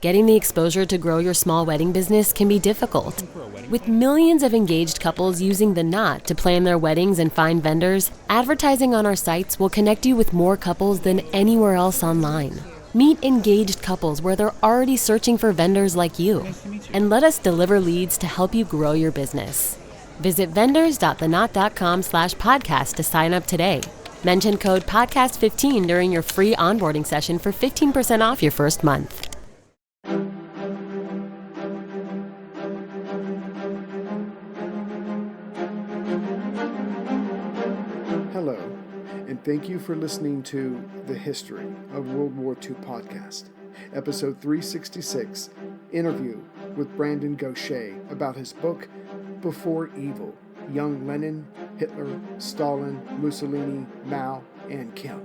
getting the exposure to grow your small wedding business can be difficult. With millions of engaged couples using The Knot to plan their weddings and find vendors, advertising on our sites will connect you with more couples than anywhere else online. Meet engaged couples where they're already searching for vendors like you, and let us deliver leads to help you grow your business. Visit vendors.theknot.com/podcast to sign up today. Mention code podcast15 during your free onboarding session for 15% off your first month. Hello, and thank you for listening to The History of World War II podcast, episode 366, interview with Brandon Gauthier about his book, Before Evil, Young Lenin, Hitler, Stalin, Mussolini, Mao, and Kim.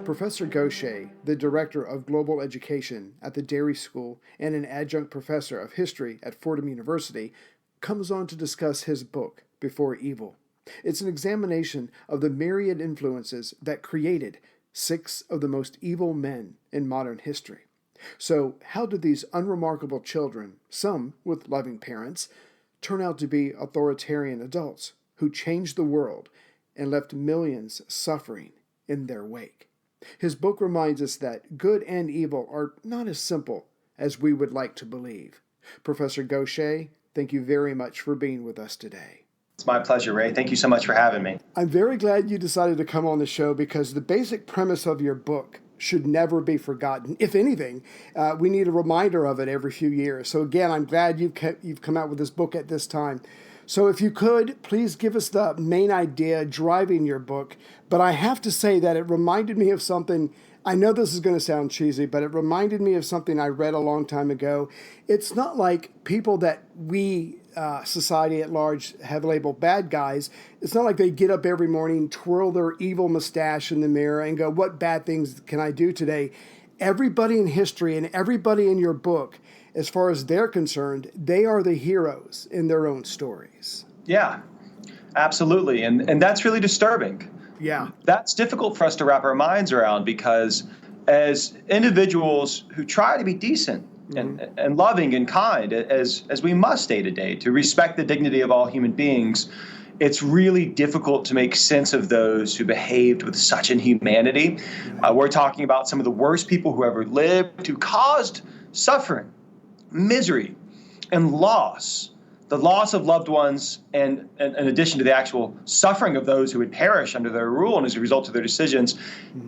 Professor Gauthier, the Director of Global Education at the Dairy School and an adjunct professor of history at Fordham University, comes on to discuss his book, Before Evil. It's an examination of the myriad influences that created 6 of the most evil men in modern history. So, how did these unremarkable children, some with loving parents, turn out to be authoritarian adults who changed the world and left millions suffering in their wake? His book reminds us that good and evil are not as simple as we would like to believe. Professor Gauthier, thank you very much for being with us today. It's my pleasure, Ray. Thank you so much for having me. I'm very glad you decided to come on the show because the basic premise of your book should never be forgotten. If anything, we need a reminder of it every few years. So again, I'm glad you've come out with this book at this time. So if you could, please give us the main idea driving your book. But I have to say that it reminded me of something. I know this is going to sound cheesy, but it reminded me of something I read a long time ago. It's not like people that we, society at large, have labeled bad guys. It's not like they get up every morning, twirl their evil mustache in the mirror and go, what bad things can I do today? Everybody in history and everybody in your book, as far as they're concerned, they are the heroes in their own stories. Yeah, absolutely. And that's really disturbing. Yeah. That's difficult for us to wrap our minds around because as individuals who try to be decent and loving and kind, as we must day to day, to respect the dignity of all human beings, it's really difficult to make sense of those who behaved with such inhumanity. We're talking about some of the worst people who ever lived, who caused suffering, misery, and loss. The loss of loved ones, and in addition to the actual suffering of those who would perish under their rule and as a result of their decisions,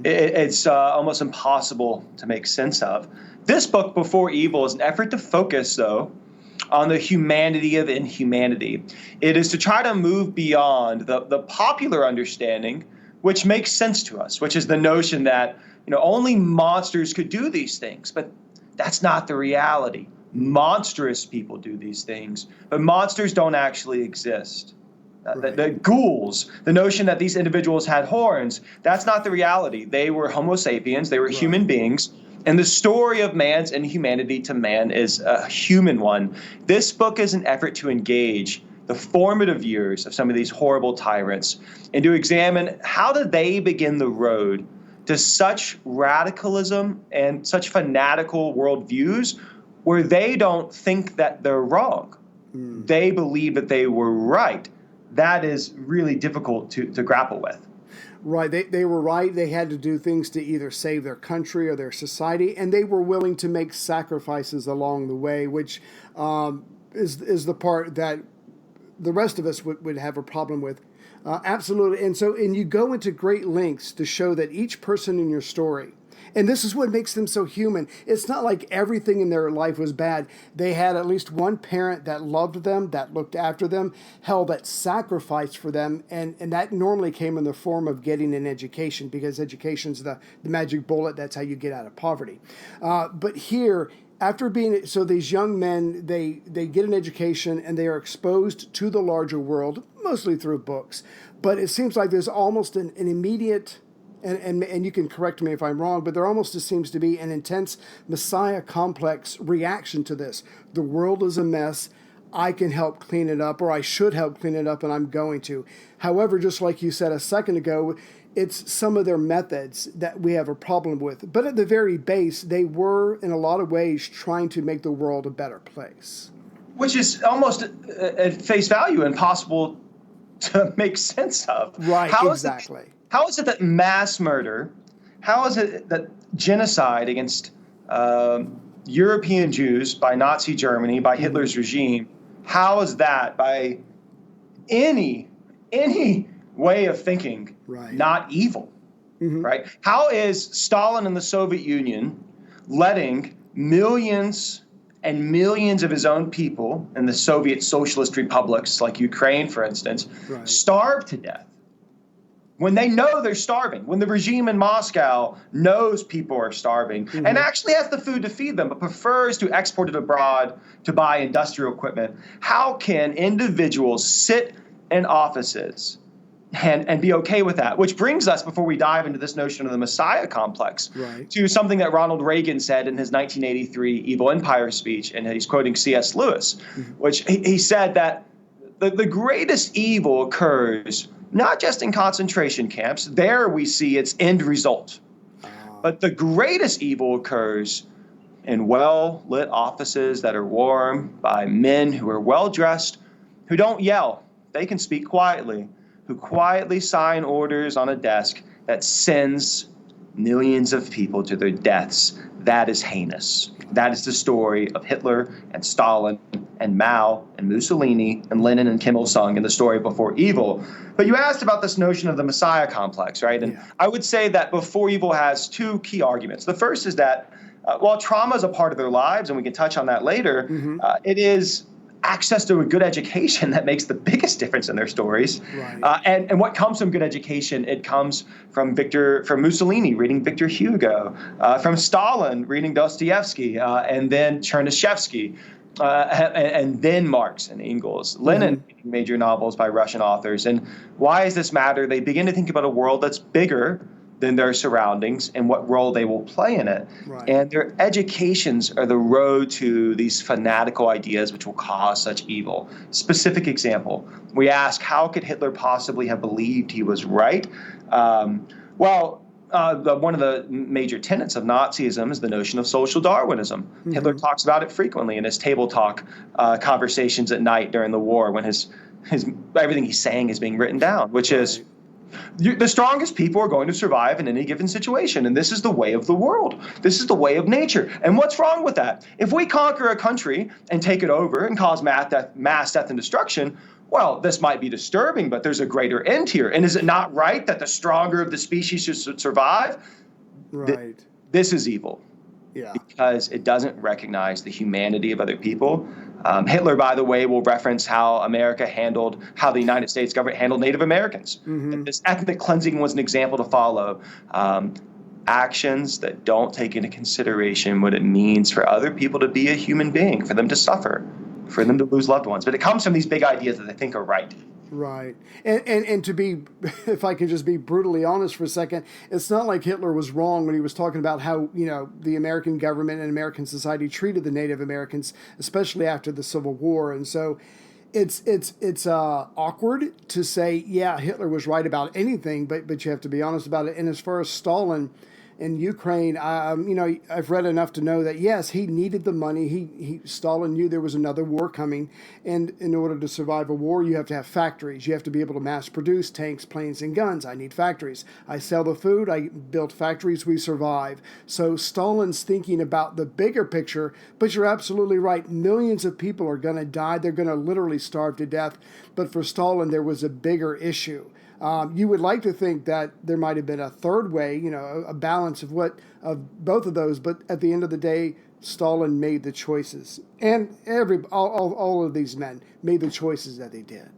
it's almost impossible to make sense of. This book, Before Evil, is an effort to focus, though, on the humanity of inhumanity. It is to try to move beyond the popular understanding, which makes sense to us, which is the notion that only monsters could do these things. But that's not the reality. Monstrous people do these things, but monsters don't actually exist. Right. The ghouls, the notion that these individuals had horns, that's not the reality. They were Homo sapiens, they were human beings, and the story of man's inhumanity to man is a human one. This book is an effort to engage the formative years of some of these horrible tyrants and to examine how did they begin the road to such radicalism and such fanatical worldviews where they don't think that they're wrong. They believe that they were right. That is really difficult to grapple with. Right. They were right. They had to do things to either save their country or their society, and they were willing to make sacrifices along the way, which is the part that the rest of us would have a problem with. Absolutely. And you go into great lengths to show that each person in your story, and this is what makes them so human. It's not like everything in their life was bad. They had at least one parent that loved them, that looked after them, hell, that sacrificed for them. And that normally came in the form of getting an education, because education's the magic bullet. That's how you get out of poverty. But here, after being, so these young men, they get an education and they are exposed to the larger world, mostly through books. But it seems like there's almost an immediate, and you can correct me if I'm wrong, but there almost just seems to be an intense Messiah complex reaction to this. The world is a mess. I can help clean it up, or I should help clean it up, and I'm going to. However, just like you said a second ago, It's some of their methods that we have a problem with. But at the very base, they were, in a lot of ways, trying to make the world a better place. Which is almost at face value impossible to make sense of. Right, exactly. How is it that mass murder, how is it that genocide against European Jews by Nazi Germany, by Hitler's regime, how is that by any way of thinking not evil, right? How is Stalin and the Soviet Union letting millions and millions of his own people in the Soviet socialist republics, like Ukraine, for instance, starve to death when they know they're starving, when the regime in Moscow knows people are starving and actually has the food to feed them, but prefers to export it abroad to buy industrial equipment? How can individuals sit in offices and be okay with that? Which brings us, before we dive into this notion of the Messiah complex, to something that Ronald Reagan said in his 1983 Evil Empire speech, and he's quoting C.S. Lewis, which he said that the greatest evil occurs not just in concentration camps. There we see its end result. But the greatest evil occurs in well-lit offices that are warm by men who are well-dressed, who don't yell. They can speak quietly, who quietly sign orders on a desk that sends millions of people to their deaths. That is heinous. That is the story of Hitler and Stalin and Mao and Mussolini and Lenin and Kim Il-sung in the story Before Evil. But you asked about this notion of the Messiah complex, right? And I would say that Before Evil has two key arguments. The first is that while trauma is a part of their lives, and we can touch on that later, it is access to a good education that makes the biggest difference in their stories. And what comes from good education? It comes from Mussolini reading Victor Hugo, from Stalin reading Dostoevsky, and then Chernyshevsky, and then Marx and Engels, Lenin reading major novels by Russian authors. And why does this matter? They begin to think about a world that's bigger than their surroundings and what role they will play in it. And their educations are the road to these fanatical ideas which will cause such evil. Specific example, we ask, how could Hitler possibly have believed he was right? One of the major tenets of Nazism is the notion of social Darwinism. Hitler talks about it frequently in his table talk conversations at night during the war, when his everything he's saying is being written down, which is, the strongest people are going to survive in any given situation, and this is the way of the world. This is the way of nature. And what's wrong with that? If we conquer a country and take it over and cause mass death and destruction, well, this might be disturbing, but there's a greater end here. And is it not right that the stronger of the species should survive? This is evil. Because it doesn't recognize the humanity of other people. Hitler, by the way, will reference how the United States government handled Native Americans. And this ethnic cleansing was an example to follow. Actions that don't take into consideration what it means for other people to be a human being, for them to suffer, for them to lose loved ones. But it comes from these big ideas that they think are right. And to be, if I can just be brutally honest for a second, it's not like Hitler was wrong when he was talking about how, the American government and American society treated the Native Americans, especially after the Civil War. And so it's awkward to say, yeah, Hitler was right about anything, but you have to be honest about it. And as far as Stalin in Ukraine, I've read enough to know that, yes, he needed the money. Stalin knew there was another war coming. And in order to survive a war, you have to have factories. You have to be able to mass produce tanks, planes, and guns. I need factories. I sell the food. I build factories. We survive. So Stalin's thinking about the bigger picture, but you're absolutely right. Millions of people are going to die. They're going to literally starve to death. But for Stalin, there was a bigger issue. You would like to think that there might have been a third way, a balance of both of those. But at the end of the day, Stalin made the choices, and all of these men made the choices that they did.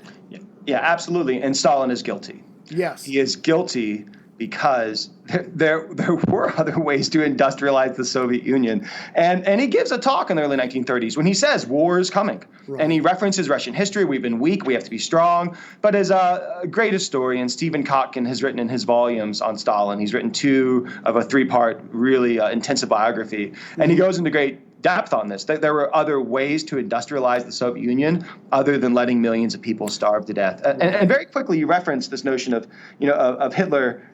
Yeah, absolutely. And Stalin is guilty. Yes, he is guilty because there were other ways to industrialize the Soviet Union. And he gives a talk in the early 1930s when he says war is coming. And he references Russian history. We've been weak. We have to be strong. But as a great historian, Stephen Kotkin has written in his volumes on Stalin, he's written 2 of a 3-part, really intensive biography. And he goes into great depth on this, that there were other ways to industrialize the Soviet Union other than letting millions of people starve to death. And very quickly, you referenced this notion of, of Hitler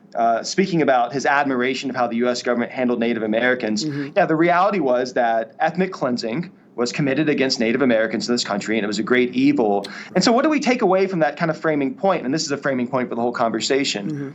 speaking about his admiration of how the U.S. government handled Native Americans. Yeah, the reality was that ethnic cleansing was committed against Native Americans in this country, and it was a great evil. And so what do we take away from that kind of framing point? And this is a framing point for the whole conversation.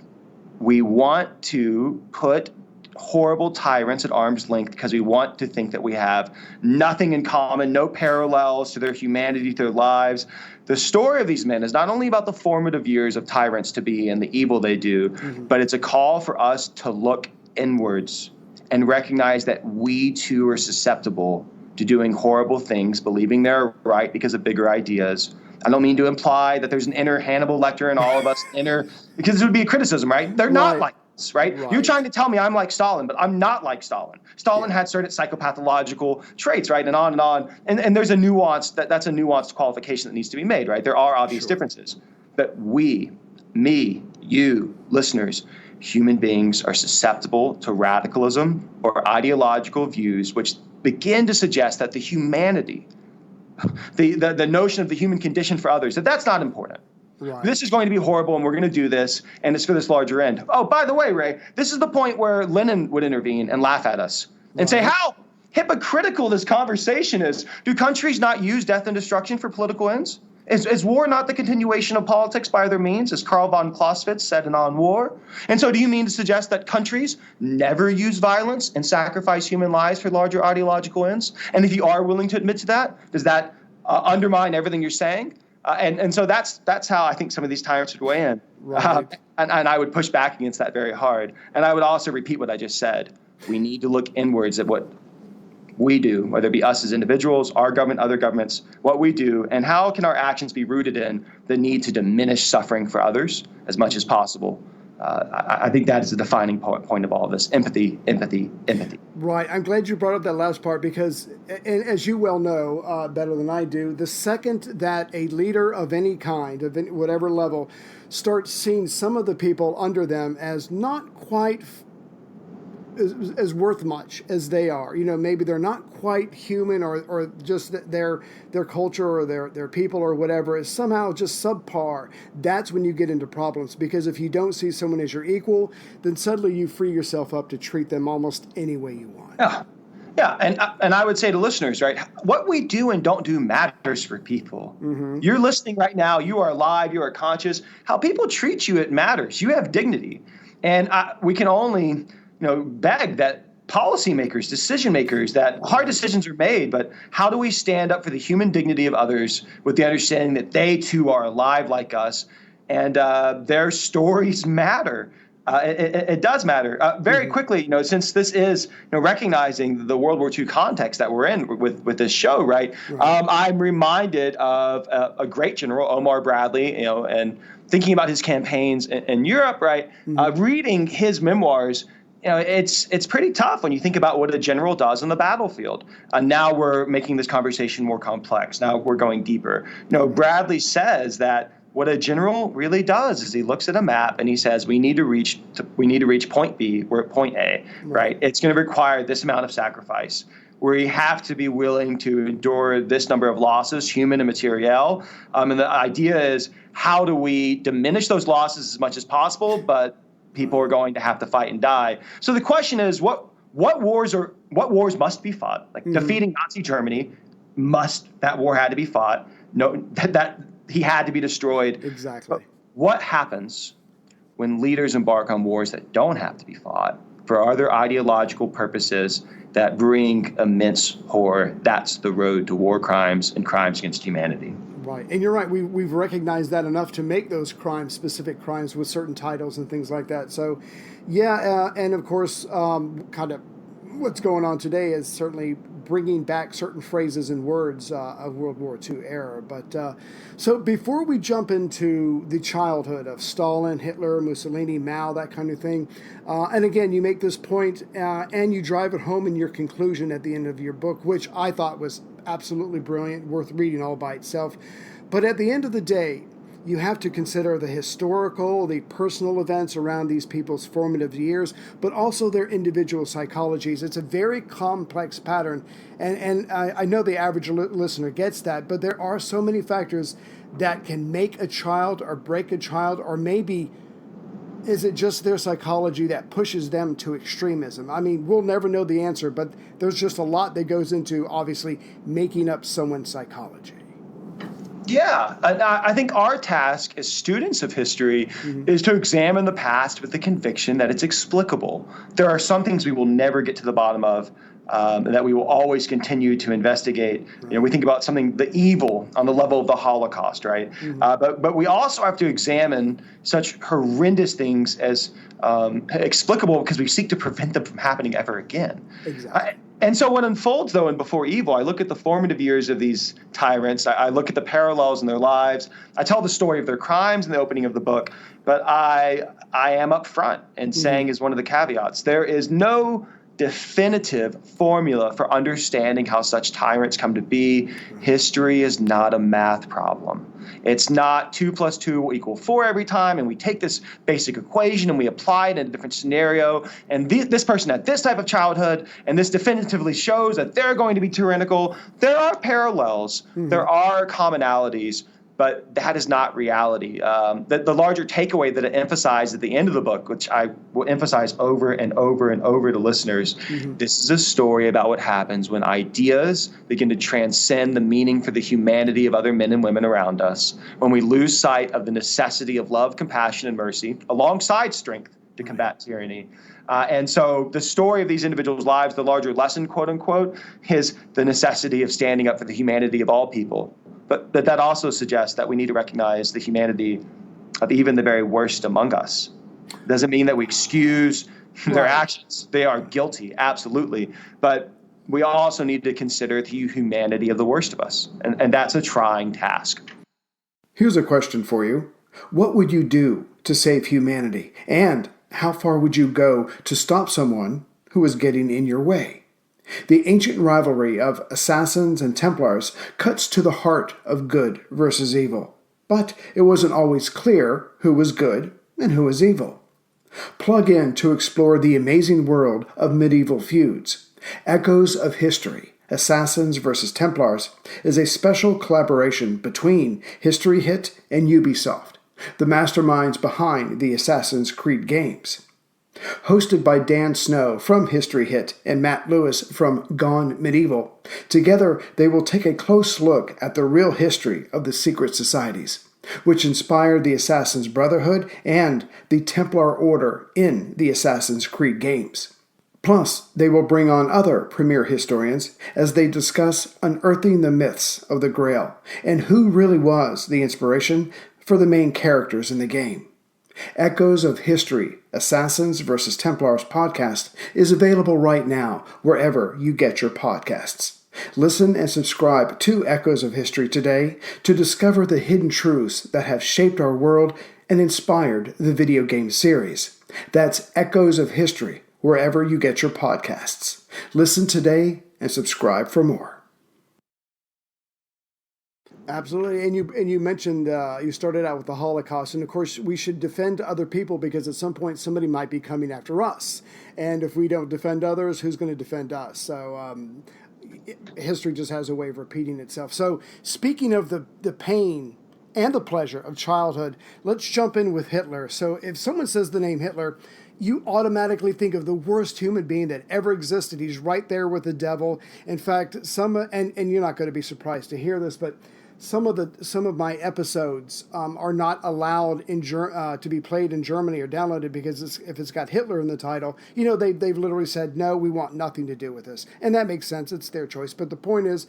We want to put horrible tyrants at arm's length because we want to think that we have nothing in common, no parallels to their humanity, to their lives. The story of these men is not only about the formative years of tyrants to be and the evil they do, but it's a call for us to look inwards and recognize that we too are susceptible to doing horrible things, believing they're right because of bigger ideas. I don't mean to imply that there's an inner Hannibal Lecter in all of us, because this would be a criticism, right? They're not like us, right? You're trying to tell me I'm like Stalin, but I'm not like Stalin. Stalin had certain psychopathological traits, right? And on and on. And there's a nuance, that's a nuanced qualification that needs to be made, right? There are obvious differences. But we, me, you, listeners, human beings are susceptible to radicalism or ideological views which begin to suggest that the humanity, the notion of the human condition for others, that's not important. This is going to be horrible, and we're going to do this, and it's for this larger end. Oh, by the way, Ray, this is the point where Lenin would intervene and laugh at us and say how hypocritical this conversation is. Do countries not use death and destruction for political ends? Is war not the continuation of politics by other means, as Karl von Clausewitz said in On War? And so do you mean to suggest that countries never use violence and sacrifice human lives for larger ideological ends? And if you are willing to admit to that, does that undermine everything you're saying? And so that's how I think some of these tyrants would weigh in. And I would push back against that very hard. And I would also repeat what I just said. We need to look inwards at what we do, whether it be us as individuals, our government, other governments, what we do, and how can our actions be rooted in the need to diminish suffering for others as much as possible. I think that is the defining point of all of this. Empathy, empathy, empathy. Right. I'm glad you brought up that last part because, and as you well know better than I do, the second that a leader of any kind, of whatever level, starts seeing some of the people under them as not quite as worth much as they are. Maybe they're not quite human or just their culture or their people or whatever is somehow just subpar. That's when you get into problems, because if you don't see someone as your equal, then suddenly you free yourself up to treat them almost any way you want. Yeah, and I would say to listeners, right, what we do and don't do matters for people. You're listening right now. You are alive. You are conscious. How people treat you, it matters. You have dignity. And we can only beg that policymakers, decision makers, that hard decisions are made, but how do we stand up for the human dignity of others with the understanding that they too are alive like us, and their stories matter. It does matter. Very quickly, since this is recognizing the World War II context that we're in with this show, right? I'm reminded of a great general, Omar Bradley, and thinking about his campaigns in Europe, right? Reading his memoirs. It's pretty tough when you think about what a general does on the battlefield. Now we're making this conversation more complex. Now we're going deeper. Bradley says that what a general really does is he looks at a map and he says, we need to reach point B. We're at point A, right? It's going to require this amount of sacrifice. We have to be willing to endure this number of losses, human and material. And the idea is, how do we diminish those losses as much as possible, but people are going to have to fight and die. So the question is, what wars must be fought? Like defeating Nazi Germany, that war had to be fought. No, that he had to be destroyed. Exactly. But what happens when leaders embark on wars that don't have to be fought for other ideological purposes that bring immense horror? That's the road to war crimes and crimes against humanity. Right. And you're right. We've recognized that enough to make those crimes, specific crimes with certain titles and things like that. So, yeah. And of course, kind of what's going on today is certainly bringing back certain phrases and words of World War II era. But so before we jump into the childhood of Stalin, Hitler, Mussolini, Mao, that kind of thing, and again, you make this point and you drive it home in your conclusion at the end of your book, which I thought was absolutely brilliant, worth reading all by itself. But at the end of the day, you have to consider the historical, the personal events around these people's formative years, but also their individual psychologies. It's a very complex pattern, and I know the average listener gets that, but there are so many factors that can make a child or break a child, or maybe is it just their psychology that pushes them to extremism? I mean, we'll never know the answer, but there's just a lot that goes into, obviously, making up someone's psychology. Yeah, I think our task as students of history is to examine the past with the conviction that it's explicable. There are some things we will never get to the bottom of, that we will always continue to investigate. You know, we think about something, the evil on the level of the Holocaust, right? But we also have to examine such horrendous things as explicable because we seek to prevent them from happening ever again. Exactly. And so what unfolds, though, in Before Evil, I look at the formative years of these tyrants. I look at the parallels in their lives. I tell the story of their crimes in the opening of the book. But I am upfront in saying, as one of the caveats, there is no definitive formula for understanding how such tyrants come to be. History is not a math problem. It's not 2 + 2 will equal 4 every time, and we take this basic equation and we apply it in a different scenario, and this person had this type of childhood, and this definitively shows that they're going to be tyrannical. There are parallels. There are commonalities. But that is not reality. The larger takeaway that it emphasized at the end of the book, which I will emphasize over and over and over to listeners, this is a story about what happens when ideas begin to transcend the meaning for the humanity of other men and women around us, when we lose sight of the necessity of love, compassion, and mercy, alongside strength to combat tyranny. And so the story of these individuals' lives, the larger lesson, quote unquote, is the necessity of standing up for the humanity of all people. But that also suggests that we need to recognize the humanity of even the very worst among us. Doesn't mean that we excuse their actions. They are guilty, absolutely. But we also need to consider the humanity of the worst of us. And that's a trying task. Here's a question for you. What would you do to save humanity? And how far would you go to stop someone who is getting in your way? The ancient rivalry of assassins and Templars cuts to the heart of good versus evil, but it wasn't always clear who was good and who was evil. Plug in to explore the amazing world of medieval feuds. Echoes of History, Assassins versus Templars is a special collaboration between History Hit and Ubisoft, the masterminds behind the Assassin's Creed games. Hosted by Dan Snow from History Hit and Matt Lewis from Gone Medieval, together they will take a close look at the real history of the secret societies, which inspired the Assassin's Brotherhood and the Templar Order in the Assassin's Creed games. Plus, they will bring on other premier historians as they discuss unearthing the myths of the Grail and who really was the inspiration for the main characters in the game. Echoes of History, Assassins vs. Templars podcast is available right now wherever you get your podcasts. Listen and subscribe to Echoes of History today to discover the hidden truths that have shaped our world and inspired the video game series. That's Echoes of History wherever you get your podcasts. Listen today and subscribe for more. Absolutely, and you mentioned you started out with the Holocaust, and of course we should defend other people because at some point somebody might be coming after us, and if we don't defend others, who's going to defend us? So history just has a way of repeating itself. So speaking of the pain and the pleasure of childhood, let's jump in with Hitler. So if someone says the name Hitler, you automatically think of the worst human being that ever existed. He's right there with the devil. In fact, and you're not going to be surprised to hear this, but some of my episodes are not allowed to be played in Germany or downloaded because if it's got Hitler in the title, they've literally said, no, we want nothing to do with this. And that makes sense. It's their choice. But the point is,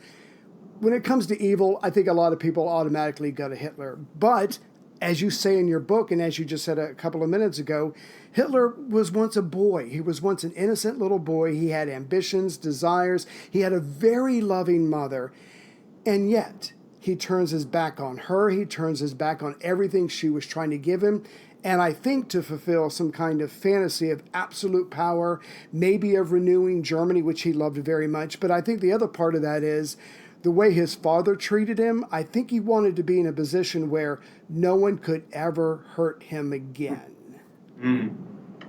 when it comes to evil, I think a lot of people automatically go to Hitler. But as you say in your book, and as you just said a couple of minutes ago, Hitler was once a boy. He was once an innocent little boy. He had ambitions, desires. He had a very loving mother. And yet, he turns his back on her. He turns his back on everything she was trying to give him. And I think to fulfill some kind of fantasy of absolute power, maybe of renewing Germany, which he loved very much. But I think the other part of that is the way his father treated him, I think he wanted to be in a position where no one could ever hurt him again.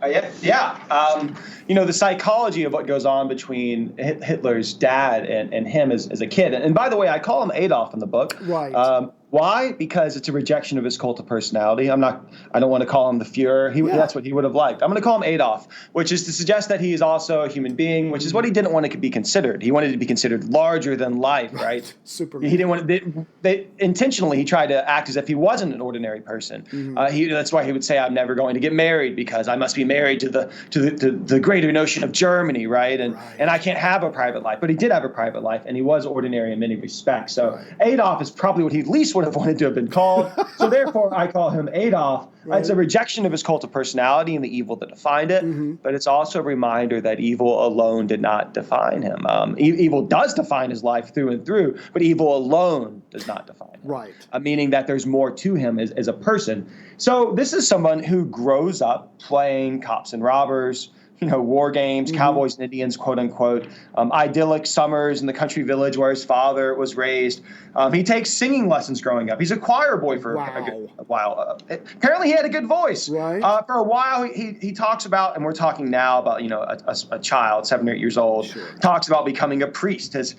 The psychology of what goes on between Hitler's dad and him as a kid. And by the way, I call him Adolf in the book. Right. Why? Because it's a rejection of his cult of personality. I don't want to call him the Fuhrer. That's what he would have liked. I'm going to call him Adolf, which is to suggest that he is also a human being, which is what he didn't want to be considered. He wanted to be considered larger than life, right? Superman. He didn't want to, intentionally, he tried to act as if he wasn't an ordinary person. That's why he would say, I'm never going to get married because I must be married to the greater notion of Germany, right? And I can't have a private life. But he did have a private life, and he was ordinary in many respects. So Adolf is probably what he least would have wanted to have been called. So therefore, I call him Adolf. It's a rejection of his cult of personality and the evil that defined it. But it's also a reminder that evil alone did not define him. Evil does define his life through and through, but evil alone does not define him. Right. Meaning that there's more to him as a person. So this is someone who grows up playing cops and robbers, war games, cowboys and Indians, quote unquote, idyllic summers in the country village where his father was raised. He takes singing lessons growing up. He's a choir boy for a while. Apparently he had a good voice. Right. For a while, he talks about, and we're talking now about, a child, 7 or 8 years old, talks about becoming a priest. His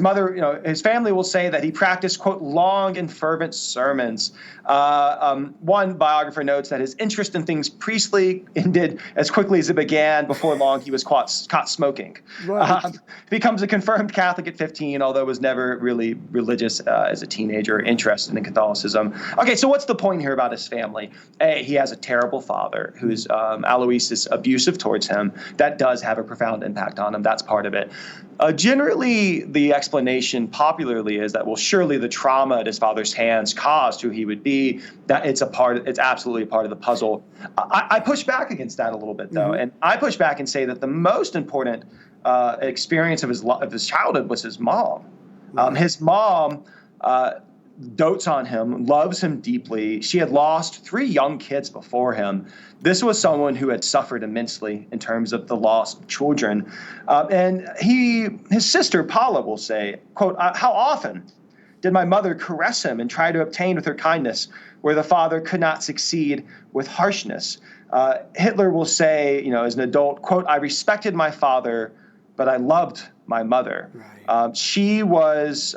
mother, his family will say that he practiced, quote, long and fervent sermons. One biographer notes that his interest in things priestly ended as quickly as it began. Before long, he was caught smoking. Right. Becomes a confirmed Catholic at 15, although was never really religious as a teenager, interested in Catholicism. Okay, so what's the point here about his family? A, he has a terrible father who's Alois abusive towards him. That does have a profound impact on him. That's part of it. Generally, the explanation popularly is that, well, surely the trauma at his father's hands caused who he would be. That it's absolutely a part of the puzzle. I push back against that a little bit, though, and I push back and say that the most important experience of his childhood was his mom. His mom dotes on him, loves him deeply. She had lost 3 young kids before him. This was someone who had suffered immensely in terms of the loss of children. And his sister, Paula, will say, quote, how often did my mother caress him and try to obtain with her kindness where the father could not succeed with harshness? Hitler will say, as an adult, quote, I respected my father, but I loved my mother. Right. She was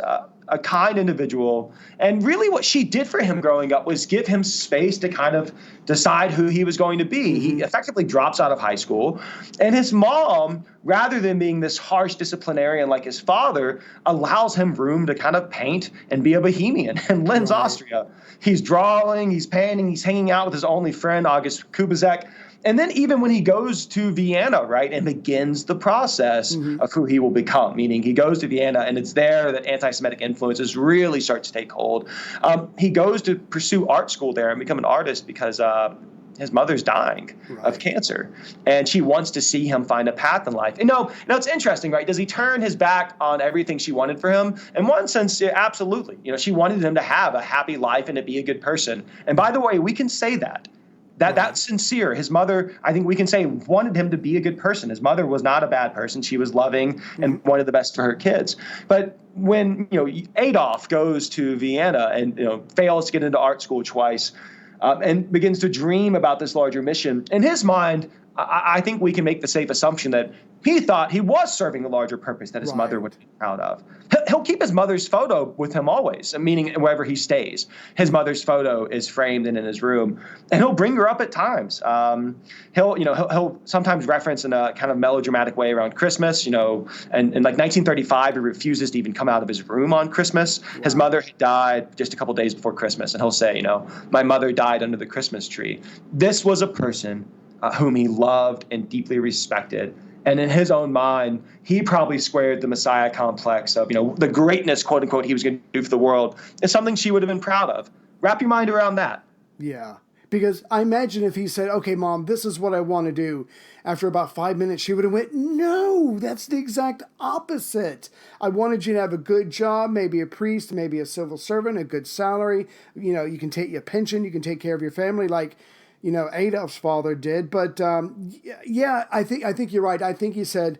a kind individual. And really what she did for him growing up was give him space to kind of decide who he was going to be. He effectively drops out of high school. And his mom, rather than being this harsh disciplinarian like his father, allows him room to kind of paint and be a bohemian in Linz, Austria. He's drawing, he's painting, he's hanging out with his only friend, August Kubizek. And then even when he goes to Vienna, right, and begins the process of who he will become, meaning he goes to Vienna and it's there that anti-Semitic influences really start to take hold. He goes to pursue art school there and become an artist because his mother's dying of cancer. And she wants to see him find a path in life. And it's interesting, right? Does he turn his back on everything she wanted for him? In one sense, yeah, absolutely. She wanted him to have a happy life and to be a good person. And by the way, we can say that. That's sincere. His mother, I think we can say, wanted him to be a good person. His mother was not a bad person. She was loving and wanted the best for her kids. But when, Adolf goes to Vienna and, fails to get into art school twice and begins to dream about this larger mission, in his mind, I think we can make the safe assumption that he thought he was serving a larger purpose that his mother would be proud of. He'll keep his mother's photo with him always, meaning wherever he stays. His mother's photo is framed and in his room, and he'll bring her up at times. He'll sometimes reference in a kind of melodramatic way around Christmas, and in like 1935, he refuses to even come out of his room on Christmas. His mother died just a couple days before Christmas, and he'll say, my mother died under the Christmas tree. This was a person whom he loved and deeply respected. And in his own mind, he probably squared the Messiah complex of, the greatness, quote unquote, he was going to do for the world is something she would have been proud of. Wrap your mind around that. Yeah. Because I imagine if he said, okay, Mom, this is what I want to do. After about 5 minutes, she would have went, no, that's the exact opposite. I wanted you to have a good job, maybe a priest, maybe a civil servant, a good salary. You can take your pension, you can take care of your family like, Adolf's father did. But I think you're right. I think he said,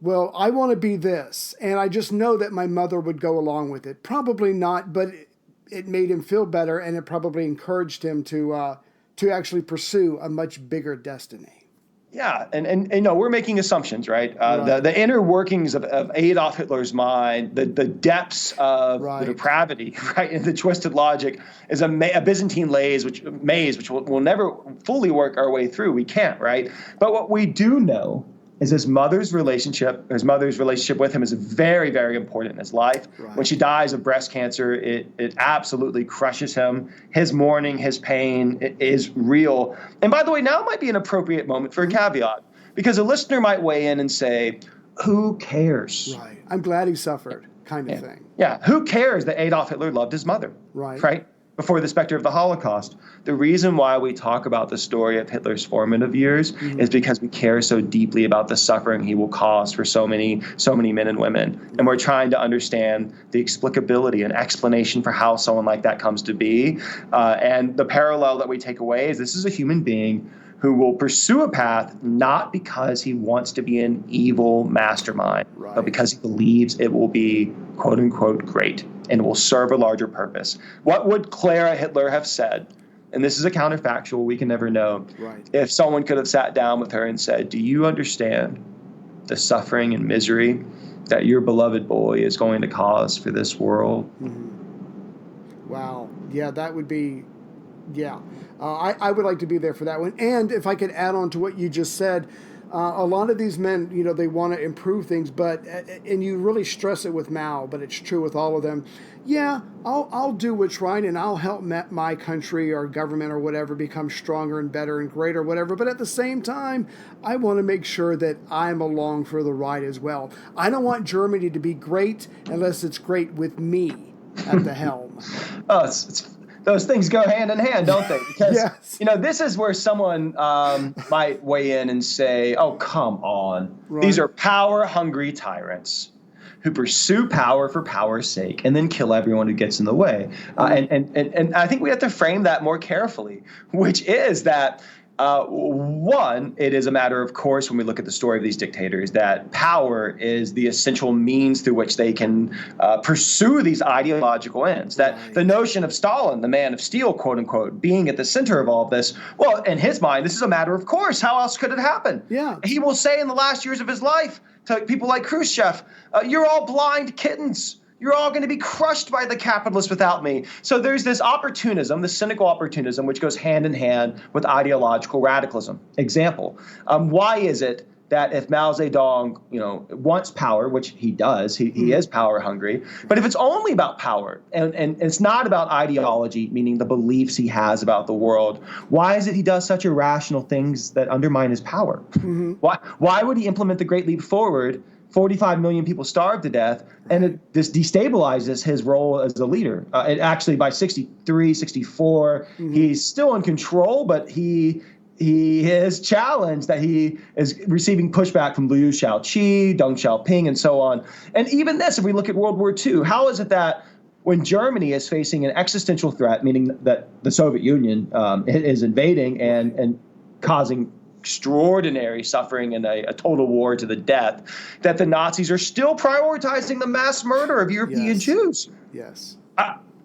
well, I want to be this, and I just know that my mother would go along with it. Probably not, but it made him feel better, and it probably encouraged him to actually pursue a much bigger destiny. Yeah, and you know, we're making assumptions, right? Right. The inner workings of Adolf Hitler's mind, the depths of the depravity, right, and the twisted logic is a Byzantine maze, which we'll never fully work our way through. We can't, right? But what we do know is his mother's relationship with him is very, very important in his life. Right. When she dies of breast cancer, it absolutely crushes him. His mourning, his pain is real. And by the way, now might be an appropriate moment for a caveat, because a listener might weigh in and say, who cares? Right. I'm glad he suffered, kind of thing. Yeah. Who cares that Adolf Hitler loved his mother? Right? Before the specter of the Holocaust. The reason why we talk about the story of Hitler's formative years is because we care so deeply about the suffering he will cause for so many men and women. And we're trying to understand the explicability and explanation for how someone like that comes to be. And the parallel that we take away is this is a human being who will pursue a path not because he wants to be an evil mastermind, but because he believes it will be, quote unquote, great and will serve a larger purpose. What would Clara Hitler have said? And this is a counterfactual, we can never know. If someone could have sat down with her and said, do you understand the suffering and misery that your beloved boy is going to cause for this world? Wow. Yeah, that would be, I would like to be there for that one. And if I could add on to what you just said, a lot of these men, you know, they want to improve things, and you really stress it with Mao, but it's true with all of them. Yeah, I'll do what's right, and I'll help my country or government or whatever become stronger and better and greater, whatever. But at the same time, I want to make sure that I'm along for the ride as well. I don't want Germany to be great unless it's great with me at the helm. Those things go hand in hand, don't they? Because, you know, this is where someone might weigh in and say, oh, come on. These are power-hungry tyrants who pursue power for power's sake and then kill everyone who gets in the way. And I think we have to frame that more carefully, which is that, one, it is a matter of course when we look at the story of these dictators that power is the essential means through which they can pursue these ideological ends. That the notion of Stalin, the man of steel, quote unquote, being at the center of all of this, well, in his mind, this is a matter of course. How else could it happen? Yeah. He will say in the last years of his life to people like Khrushchev, you're all blind kittens. You're all going to be crushed by the capitalists without me. So there's this opportunism, this cynical opportunism, which goes hand in hand with ideological radicalism. Example, why is it that if Mao Zedong, you know, wants power, which he does, he is power hungry, but if it's only about power and it's not about ideology, meaning the beliefs he has about the world, why is it he does such irrational things that undermine his power? Why would he implement the Great Leap Forward? 45 million people starved to death, and this destabilizes his role as a leader. And actually, by 63, 64, he's still in control, but he is challenged that he is receiving pushback from Liu Shaoqi, Deng Xiaoping, and so on. And even this, if we look at World War II, how is it that when Germany is facing an existential threat, meaning that the Soviet Union is invading and causing extraordinary suffering and a total war to the death, that the Nazis are still prioritizing the mass murder of European Jews? Yes.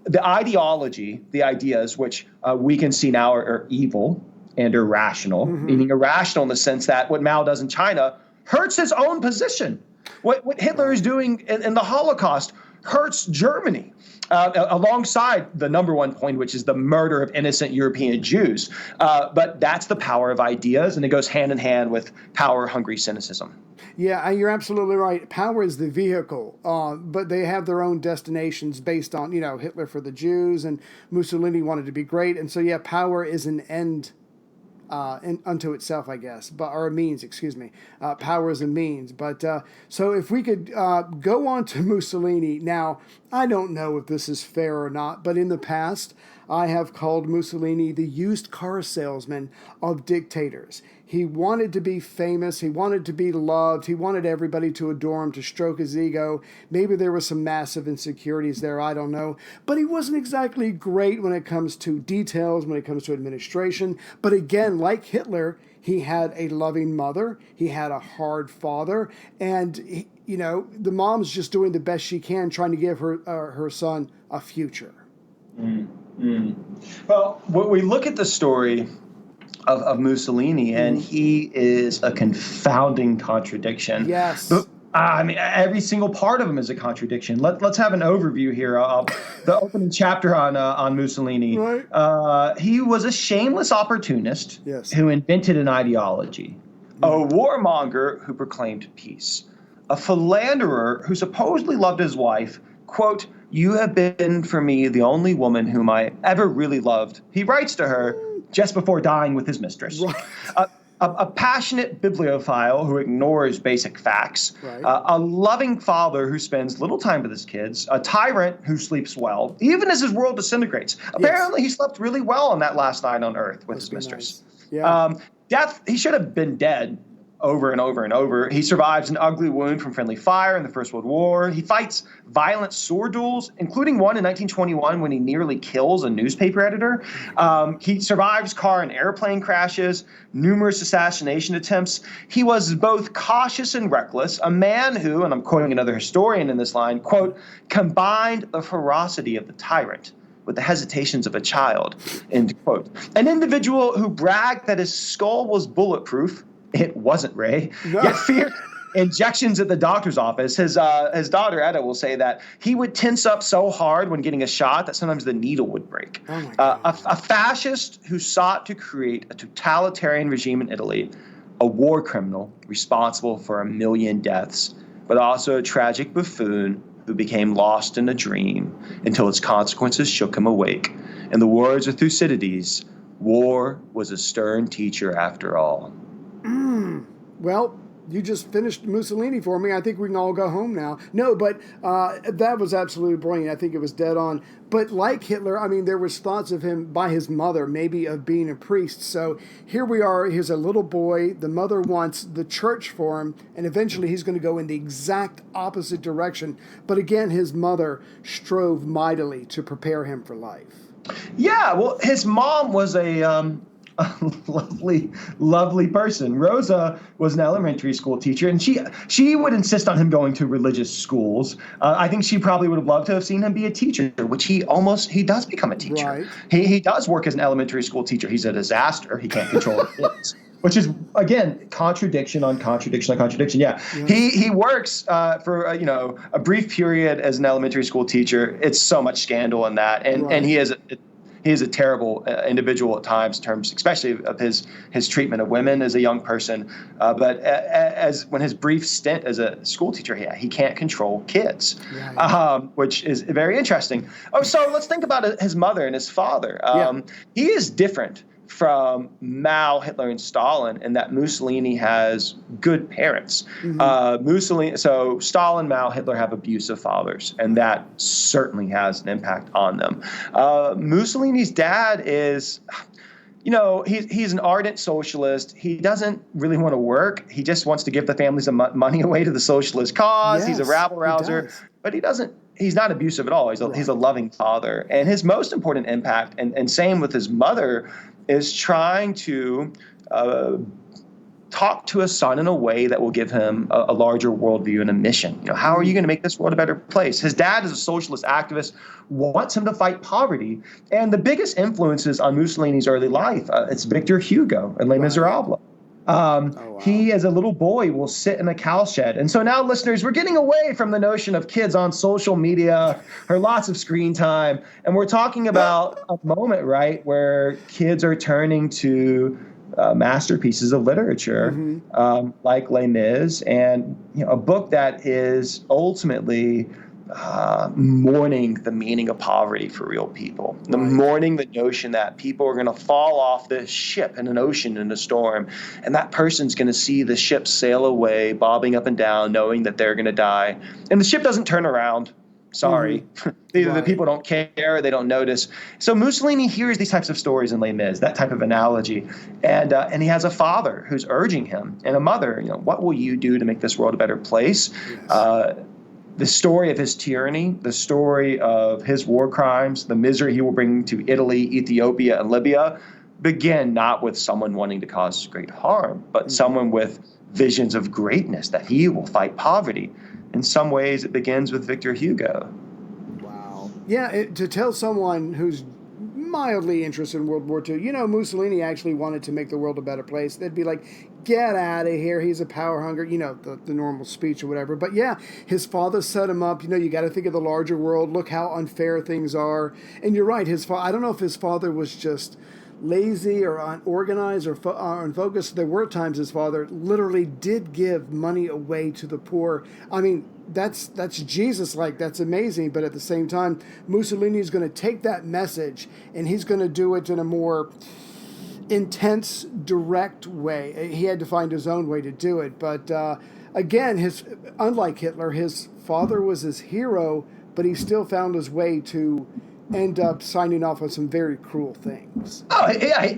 The ideology, the ideas, which we can see now are evil and irrational, meaning irrational in the sense that what Mao does in China hurts his own position. What Hitler is doing in the Holocaust hurts Germany, alongside the number one point, which is the murder of innocent European Jews. But that's the power of ideas, and it goes hand in hand with power-hungry cynicism. Yeah, you're absolutely right. Power is the vehicle, but they have their own destinations based on, you know, Hitler for the Jews, and Mussolini wanted to be great. And so, yeah, power is an end unto itself, I guess, or a means, excuse me. Power is a means. But so if we could go on to Mussolini. Now, I don't know if this is fair or not, but in the past, I have called Mussolini the used car salesman of dictators. He wanted to be famous. He wanted to be loved. He wanted everybody to adore him, to stroke his ego. Maybe there were some massive insecurities there, I don't know. But he wasn't exactly great when it comes to details, when it comes to administration. But again, like Hitler, he had a loving mother. He had a hard father. And, the mom's just doing the best she can, trying to give her son a future. Well, when we look at the story of Mussolini, and he is a confounding contradiction. Yes. But, every single part of him is a contradiction. Let's have an overview here. The opening chapter on Mussolini. Right. He was a shameless opportunist who invented an ideology, a warmonger who proclaimed peace, a philanderer who supposedly loved his wife. Quote, "You have been for me the only woman whom I ever really loved," he writes to her just before dying with his mistress. Right. A passionate bibliophile who ignores basic facts, Right. A loving father who spends little time with his kids, a tyrant who sleeps well, even as his world disintegrates. Apparently, he slept really well on that last night on Earth with his mistress. Nice. Yeah. Death, he should have been dead over and over and over. He survives an ugly wound from friendly fire in the First World War. He fights violent sword duels, including one in 1921 when he nearly kills a newspaper editor. He survives car and airplane crashes, numerous assassination attempts. He was both cautious and reckless, a man who, and I'm quoting another historian in this line, quote, "combined the ferocity of the tyrant with the hesitations of a child," end quote. An individual who bragged that his skull was bulletproof. It wasn't, Ray. No. Yet feared injections at the doctor's office. His daughter, Etta, will say that he would tense up so hard when getting a shot that sometimes the needle would break. Oh my God. A fascist who sought to create a totalitarian regime in Italy, a war criminal responsible for 1 million deaths, but also a tragic buffoon who became lost in a dream until its consequences shook him awake. In the words of Thucydides, war was a stern teacher after all. Well, you just finished Mussolini for me. I think we can all go home now. No, but that was absolutely brilliant. I think it was dead on. But like Hitler, there was thoughts of him by his mother, maybe of being a priest. So here we are. Here's a little boy. The mother wants the church for him, and eventually he's going to go in the exact opposite direction. But again, his mother strove mightily to prepare him for life. Yeah, well, his mom was a lovely person. Rosa was an elementary school teacher, and she would insist on him going to religious schools. I think she probably would have loved to have seen him be a teacher, which he does become a teacher. Right. He does work as an elementary school teacher. He's a disaster. He can't control his kids. Which is, again, contradiction on contradiction on contradiction. Yeah. He works for a brief period as an elementary school teacher. It's so much scandal in that, and he is a terrible individual at times, in terms, especially of his treatment of women as a young person. But as when his brief stint as a school teacher, he can't control kids, which is very interesting. Oh, so let's think about his mother and his father. He is different from Mao, Hitler, and Stalin, in that Mussolini has good parents. So Stalin, Mao, Hitler have abusive fathers, and that certainly has an impact on them. Mussolini's dad is, he's an ardent socialist. He doesn't really want to work. He just wants to give the family some money away to the socialist cause. He's a rabble rouser, but he's not abusive at all. He's a loving father. And his most important impact, and same with his mother, is trying to talk to his son in a way that will give him a larger worldview and a mission. How are you going to make this world a better place? His dad is a socialist activist, wants him to fight poverty. And the biggest influences on Mussolini's early life, it's Victor Hugo and Les Miserables. He, as a little boy, will sit in a cow shed. And so now, listeners, we're getting away from the notion of kids on social media or lots of screen time. And we're talking about a moment, right, where kids are turning to masterpieces of literature, like Les Mis, and a book that is ultimately mourning the meaning of poverty for real people, mourning the notion that people are going to fall off this ship in an ocean in a storm, and that person's going to see the ship sail away, bobbing up and down, knowing that they're going to die. And the ship doesn't turn around. Sorry. Either the Right. people don't care, they don't notice. So Mussolini hears these types of stories in Les Mis, that type of analogy, and he has a father who's urging him, and a mother. What will you do to make this world a better place? Yes. The story of his tyranny, the story of his war crimes, the misery he will bring to Italy, Ethiopia, and Libya, begin not with someone wanting to cause great harm, but someone with visions of greatness, that he will fight poverty. In some ways, it begins with Victor Hugo. Wow. Yeah, to tell someone who's mildly interested in World War II, Mussolini actually wanted to make the world a better place. They'd be like, get out of here. He's a power hungry, the normal speech or whatever. But yeah, his father set him up. You got to think of the larger world. Look how unfair things are. And you're right. I don't know if his father was just lazy or unorganized or unfocused. There were times his father literally did give money away to the poor. I mean, that's Jesus-like. That's amazing. But at the same time, Mussolini is going to take that message and he's going to do it in a more intense, direct way. He had to find his own way to do it. But again, unlike Hitler, his father was his hero, but he still found his way to end up signing off on some very cruel things. Oh, yeah.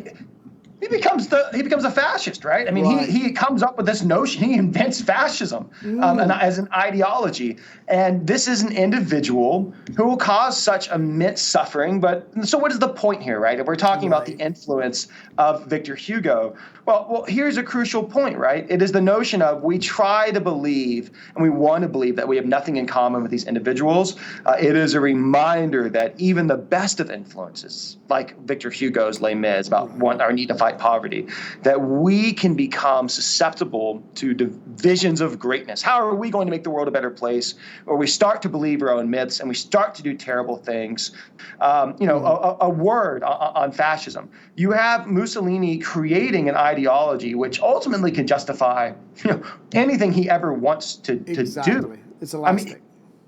He becomes a fascist, right? I mean, Right. he comes up with this notion. He invents fascism as an ideology, and this is an individual who will cause such immense suffering. But so, what is the point here, right? If we're talking about the influence of Victor Hugo, well, here's a crucial point, right? It is the notion of we try to believe and we want to believe that we have nothing in common with these individuals. It is a reminder that even the best of influences, like Victor Hugo's Les Mis about our need to fight poverty, that we can become susceptible to visions of greatness. How are we going to make the world a better place? Or we start to believe our own myths and we start to do terrible things. A word on fascism. You have Mussolini creating an ideology which ultimately can justify anything he ever wants to do. It's elastic.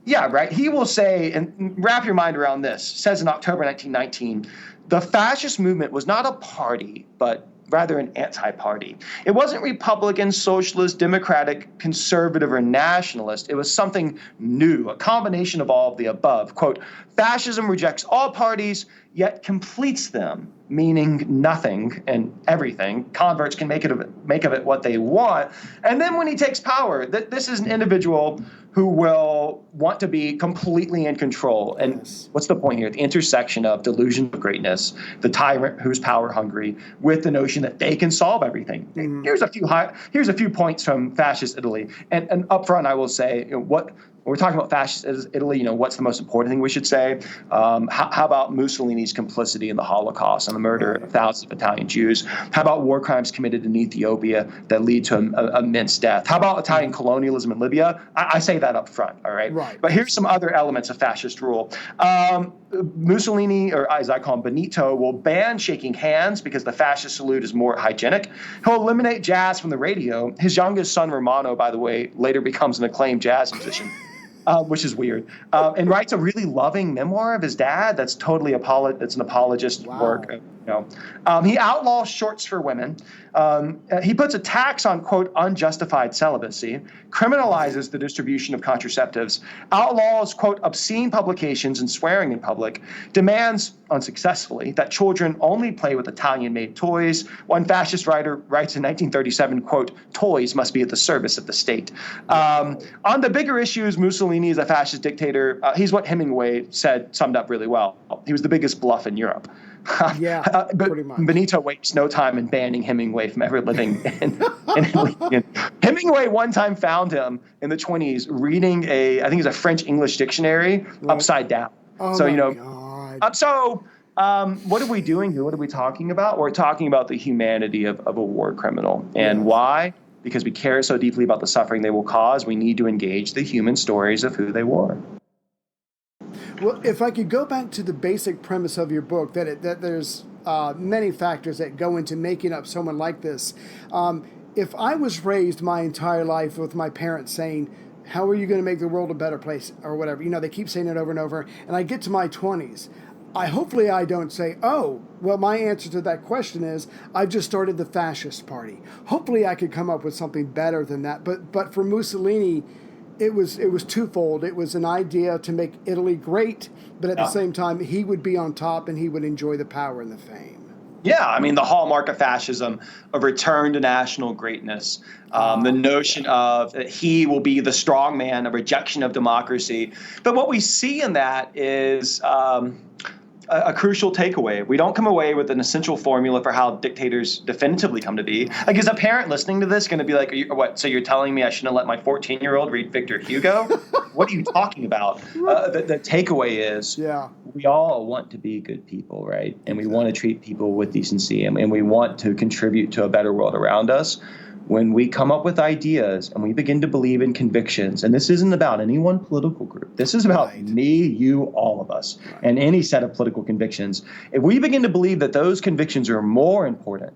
Yeah, right. He will say, and wrap your mind around this, says in October 1919, the fascist movement was not a party, but rather an anti-party. It wasn't Republican, socialist, democratic, conservative, or nationalist. It was something new, a combination of all of the above. Quote, fascism rejects all parties, yet completes them, meaning nothing and everything. Converts can make of it what they want. And then when he takes power, this is an individual who will want to be completely in control. And what's the point here? The intersection of delusion of greatness, the tyrant who's power hungry, with the notion that they can solve everything. Here's a few points from fascist Italy. And up front, I will say, when we're talking about fascist Italy, what's the most important thing we should say? How about Mussolini's complicity in the Holocaust and the murder of thousands of Italian Jews? How about war crimes committed in Ethiopia that lead to immense death? How about Italian colonialism in Libya? I say that up front, all right? But here's some other elements of fascist rule. Mussolini, or as I call him, Benito, will ban shaking hands because the fascist salute is more hygienic. He'll eliminate jazz from the radio. His youngest son, Romano, by the way, later becomes an acclaimed jazz musician. Which is weird, and writes a really loving memoir of his dad. That's totally it's an apologist work. He outlaws shorts for women. He puts a tax on, quote, unjustified celibacy, criminalizes the distribution of contraceptives, outlaws, quote, obscene publications and swearing in public, demands, unsuccessfully, that children only play with Italian-made toys. One fascist writer writes in 1937, quote, toys must be at the service of the state. On the bigger issues, Mussolini is a fascist dictator. He's what Hemingway summed up really well. He was the biggest bluff in Europe. But pretty much. Benito wastes no time in banning Hemingway from ever living in Italy. Hemingway one time found him in the 1920s reading I think it was a French-English dictionary upside down. Oh, so, God. what are we doing here? What are we talking about? We're talking about the humanity of a war criminal. And why? Because we care so deeply about the suffering they will cause, we need to engage the human stories of who they were. Well, if I could go back to the basic premise of your book, that there's many factors that go into making up someone like this. If I was raised my entire life with my parents saying, how are you going to make the world a better place, or whatever, they keep saying it over and over, and I get to my 20s, hopefully I don't say, oh, well, my answer to that question is, I've just started the fascist party. Hopefully I could come up with something better than that. But for Mussolini, it was twofold. It was an idea to make Italy great, but at the same time, he would be on top and he would enjoy the power and the fame. Yeah, I mean, the hallmark of fascism, a return to national greatness, the notion of that he will be the strong man, a rejection of democracy. But what we see in that is a crucial takeaway. We don't come away with an essential formula for how dictators definitively come to be. Like, is a parent listening to this going to be like, what? So you're telling me I shouldn't let my 14-year-old read Victor Hugo? What are you talking about? The takeaway is we all want to be good people, right? And we want to treat people with decency, and we want to contribute to a better world around us. When we come up with ideas and we begin to believe in convictions, and this isn't about any one political group, this is about me, you, all of us, and any set of political convictions. If we begin to believe that those convictions are more important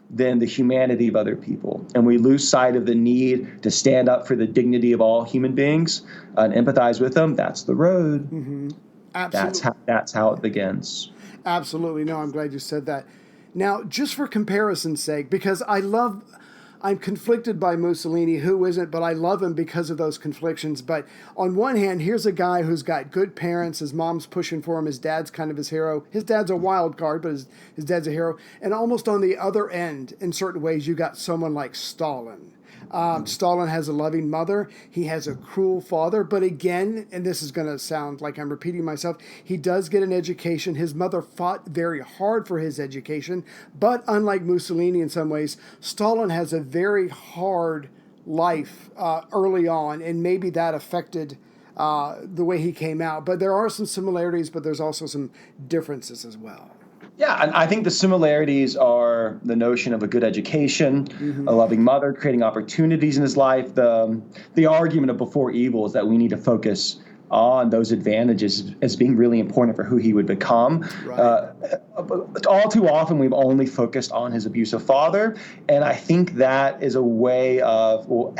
than the humanity of other people, and we lose sight of the need to stand up for the dignity of all human beings and empathize with them, that's the road. Mm-hmm. Absolutely. That's how it begins. Absolutely. No, I'm glad you said that. Now, just for comparison's sake, because I'm conflicted by Mussolini, who isn't, but I love him because of those conflictions. But on one hand, here's a guy who's got good parents. His mom's pushing for him. His dad's kind of his hero. His dad's a wild card, but his dad's a hero. And almost on the other end, in certain ways, you got someone like Stalin. Stalin has a loving mother. He has a cruel father. But again, and this is going to sound like I'm repeating myself, he does get an education. His mother fought very hard for his education. But unlike Mussolini in some ways, Stalin has a very hard life early on. And maybe that affected the way he came out. But there are some similarities, but there's also some differences as well. Yeah, and I think the similarities are the notion of a good education, a loving mother, creating opportunities in his life. The argument of before evil is that we need to focus on those advantages as being really important for who he would become. All too often, we've only focused on his abusive father, and I think that is a way of, well,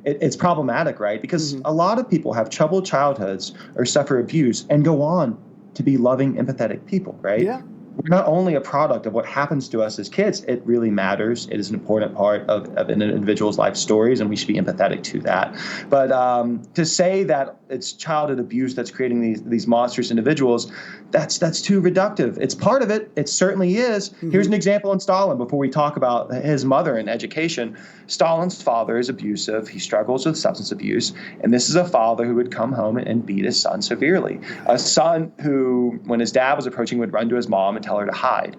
it's problematic, right? Because a lot of people have troubled childhoods or suffer abuse and go on to be loving, empathetic people, right? Yeah. We're not only a product of what happens to us as kids, it really matters. It is an important part of an individual's life stories, and we should be empathetic to that. But to say that it's childhood abuse that's creating these monstrous individuals, that's too reductive. It's part of it. It certainly is. Here's an example in Stalin before we talk about his mother and education. Stalin's father is abusive. He struggles with substance abuse. And this is a father who would come home and beat his son severely. A son who, when his dad was approaching, would run to his mom and tell her to hide.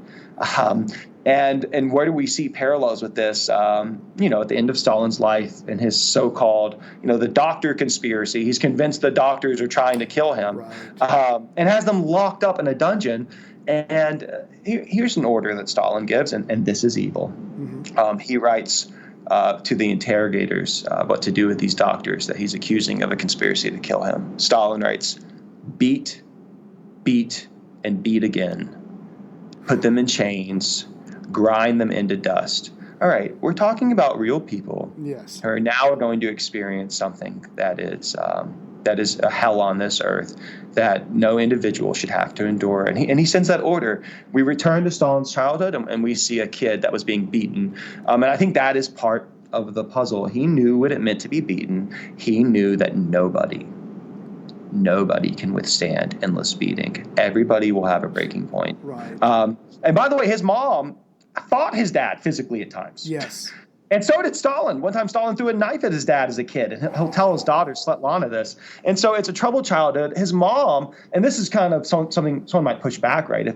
And where do we see parallels with this? At the end of Stalin's life and his so-called, the doctor conspiracy, he's convinced the doctors are trying to kill him, and has them locked up in a dungeon. And here's an order that Stalin gives, and this is evil. He writes to the interrogators what to do with these doctors that he's accusing of a conspiracy to kill him. Stalin writes, beat, and beat again. Put them in chains, grind them into dust. All right, we're talking about real people who are now going to experience something that is a hell on this earth that no individual should have to endure. And he sends that order. We return to Stalin's childhood, and we see a kid that was being beaten. And I think that is part of the puzzle. He knew what it meant to be beaten. He knew that nobody can withstand endless beating. Everybody will have a breaking point. And by the way, his mom fought his dad physically at times. Yes. And so did Stalin. One time Stalin threw a knife at his dad as a kid, and he'll tell his daughter, Svetlana, this. And so it's a troubled childhood. His mom, and this is kind of something someone might push back, right?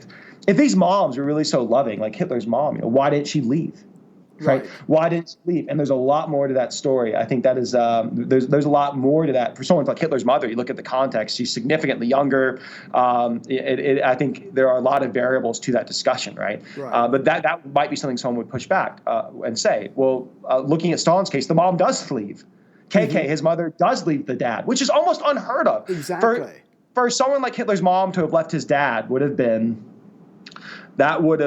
If these moms were really so loving, like Hitler's mom, why didn't she leave? Right? Why didn't she leave? And there's a lot more to that story. I think that is there's a lot more to that. For someone like Hitler's mother, you look at the context, she's significantly younger. I think there are a lot of variables to that discussion, right? But that might be something someone would push back and say, well, looking at Stalin's case, the mom does leave. KK, his mother, does leave the dad, which is almost unheard of. Exactly. For someone like Hitler's mom to have left his dad would have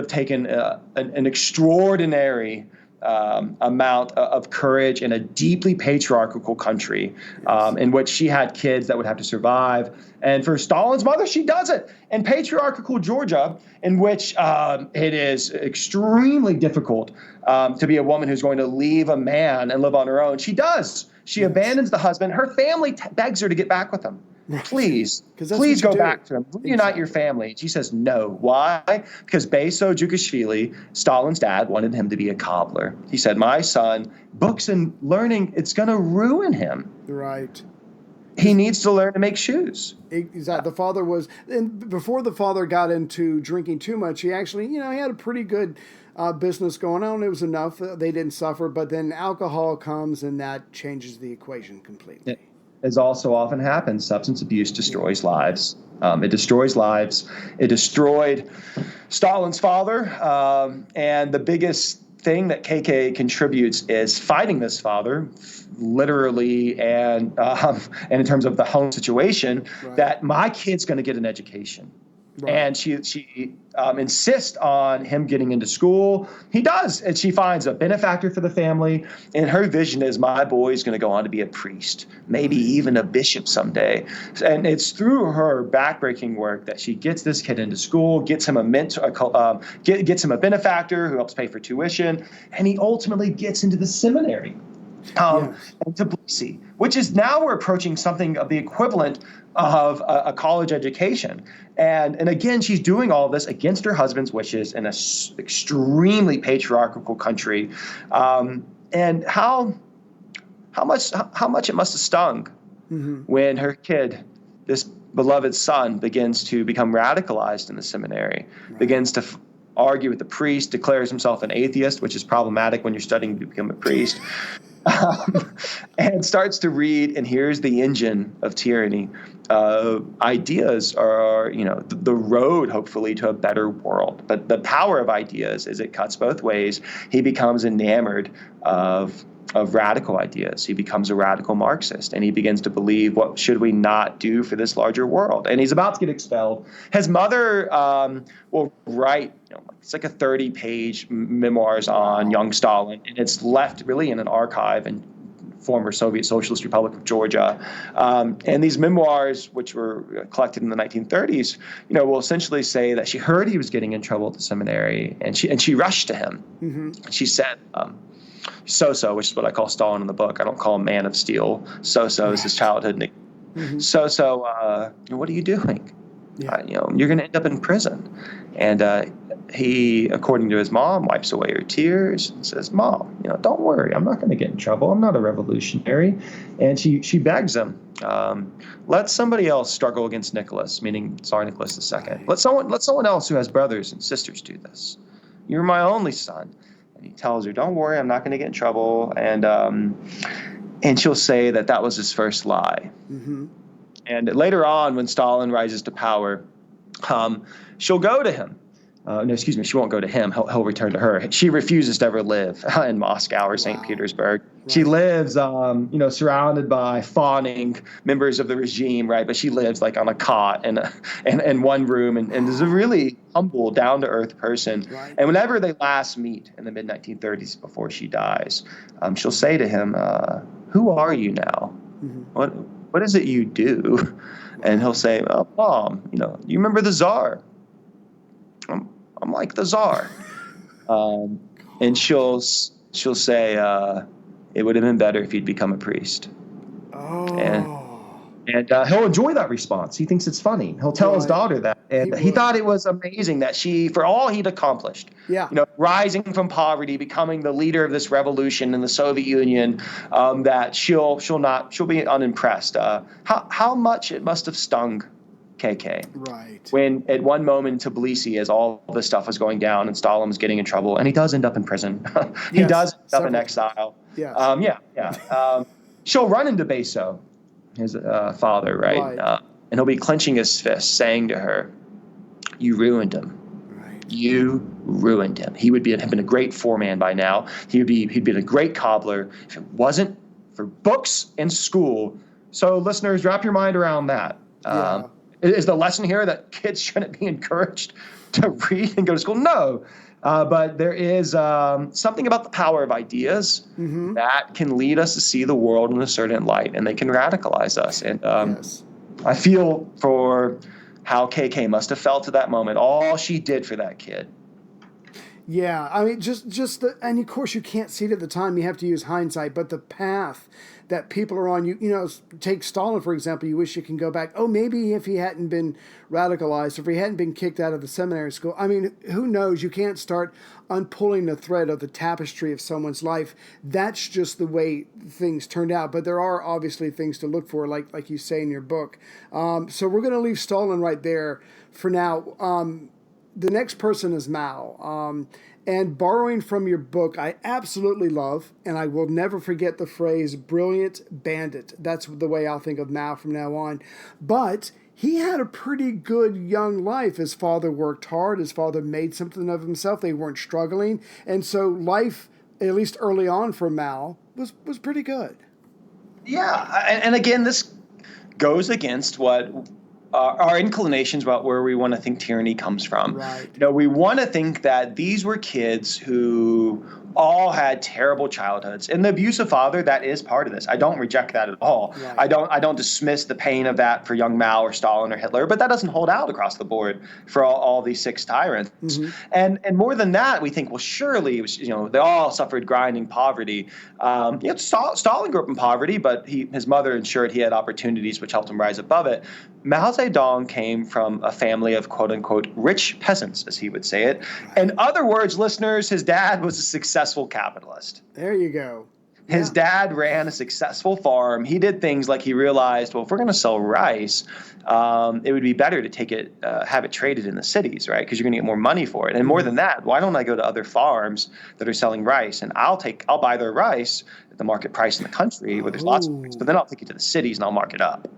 taken an extraordinary amount of courage in a deeply patriarchal country in which she had kids that would have to survive. And for Stalin's mother, she does it. In patriarchal Georgia, in which it is extremely difficult to be a woman who's going to leave a man and live on her own, she does. She abandons the husband. Her family begs her to get back with him. Please go back to him. Reunite your family. She says no. Why? Because Beso Djukashvili, Stalin's dad, wanted him to be a cobbler. He said, my son, books and learning, it's going to ruin him. Right. He needs to learn to make shoes. Exactly. The father was, and before the father got into drinking too much, he actually, he had a pretty good business going on. It was enough. They didn't suffer. But then alcohol comes, and that changes the equation completely. As also often happens, substance abuse destroys lives. It destroys lives. It destroyed Stalin's father. And the biggest thing that KK contributes is fighting this father, literally and in terms of the home situation, that my kid's going to get an education. Right. And she insists on him getting into school. He does. And she finds a benefactor for the family. And her vision is, my boy's going to go on to be a priest, maybe even a bishop someday. And it's through her backbreaking work that she gets this kid into school, gets him a mentor, gets him a benefactor who helps pay for tuition. And he ultimately gets into the seminary. And Tbilisi, which is now we're approaching something of the equivalent of a college education. And again, she's doing all of this against her husband's wishes in an extremely patriarchal country. And how much it must have stung when her kid, this beloved son, begins to become radicalized in the seminary, begins to argue with the priest, declares himself an atheist, which is problematic when you're studying to become a priest. And starts to read, and here's the engine of tyranny. Ideas are, the road, hopefully, to a better world. But the power of ideas is it cuts both ways. He becomes enamored of radical ideas. He becomes a radical Marxist, and he begins to believe, what should we not do for this larger world? And he's about to get expelled. His mother will write, it's like a 30-page memoirs on young Stalin, and it's left really in an archive in former Soviet Socialist Republic of Georgia. And these memoirs, which were collected in the 1930s, will essentially say that she heard he was getting in trouble at the seminary, and she rushed to him. And she said, So-So, which is what I call Stalin in the book. I don't call him Man of Steel. So-So is his childhood nickname. So-So, what are you doing? You're going to end up in prison. And he, according to his mom, wipes away her tears and says, Mom, don't worry. I'm not going to get in trouble. I'm not a revolutionary. And she begs him, let somebody else struggle against Nicholas, meaning Tsar Nicholas II. Let someone else who has brothers and sisters do this. You're my only son. And he tells her, don't worry, I'm not going to get in trouble. And she'll say that was his first lie. And later on, when Stalin rises to power, she'll go to him. She won't go to him. He'll return to her. She refuses to ever live in Moscow or St. Petersburg. Right. She lives, surrounded by fawning members of the regime, right? But she lives like on a cot in one room and is a really humble, down-to-earth person. Right. And whenever they last meet in the mid-1930s before she dies, she'll say to him, who are you now? What is it you do? And he'll say, Mom, you remember the Tsar? I'm like the Tsar. And she'll say, it would have been better if he'd become a priest. And he'll enjoy that response. He thinks it's funny. He'll tell his daughter that. And he thought it was amazing that she, for all he'd accomplished, rising from poverty, becoming the leader of this revolution in the Soviet Union, that she'll be unimpressed. How much it must have stung KK. Right. When at one moment in Tbilisi, as all this stuff was going down and Stalin was getting in trouble, and he does end up in prison. He does end up in exile. Yes. She'll run into Beso, his father, right? And he'll be clenching his fist, saying to her, you ruined him. Right. You ruined him. He would have been a great foreman by now. He'd been a great cobbler if it wasn't for books and school. So listeners, wrap your mind around that. Is the lesson here that kids shouldn't be encouraged to read and go to school? No. But there is something about the power of ideas that can lead us to see the world in a certain light, and they can radicalize us. And I feel for how KK must have felt at that moment, all she did for that kid. Yeah, I mean, just the, and of course you can't see it at the time. You have to use hindsight, but the path that people are on, you know, take Stalin for example. You wish you can go back. Oh, maybe if he hadn't been radicalized, if he hadn't been kicked out of the seminary school. I mean, who knows? You can't start unpulling the thread of the tapestry of someone's life. That's just the way things turned out. But there are obviously things to look for, like you say in your book. So we're going to leave Stalin right there for now. The next person is Mao. And borrowing from your book, I absolutely love, and I will never forget the phrase, brilliant bandit. That's the way I'll think of Mao from now on. But he had a pretty good young life. His father worked hard. His father made something of himself. They weren't struggling. And so life, at least early on for Mao, was pretty good. Yeah, and again, this goes against what our inclinations about where we want to think tyranny comes from. Right. You know, we want to think that these were kids who all had terrible childhoods. And the abusive father, that is part of this. I don't reject that at all. Right. I don't dismiss the pain of that for young Mao or Stalin or Hitler, but that doesn't hold out across the board for all these six tyrants. Mm-hmm. And more than that, we think, well, surely it was, you know, they all suffered grinding poverty. Stalin grew up in poverty, but his mother ensured he had opportunities which helped him rise above it. Mao Zedong came from a family of quote unquote rich peasants, as he would say it. In other words, listeners, his dad was a successful capitalist. There you go. His dad ran a successful farm. He did things like he realized, well, if we're going to sell rice, it would be better to take it, have it traded in the cities, right? Because you're going to get more money for it. And more than that, why don't I go to other farms that are selling rice and I'll buy their rice at the market price in the country where there's lots of rice, but then I'll take it to the cities and I'll mark it up.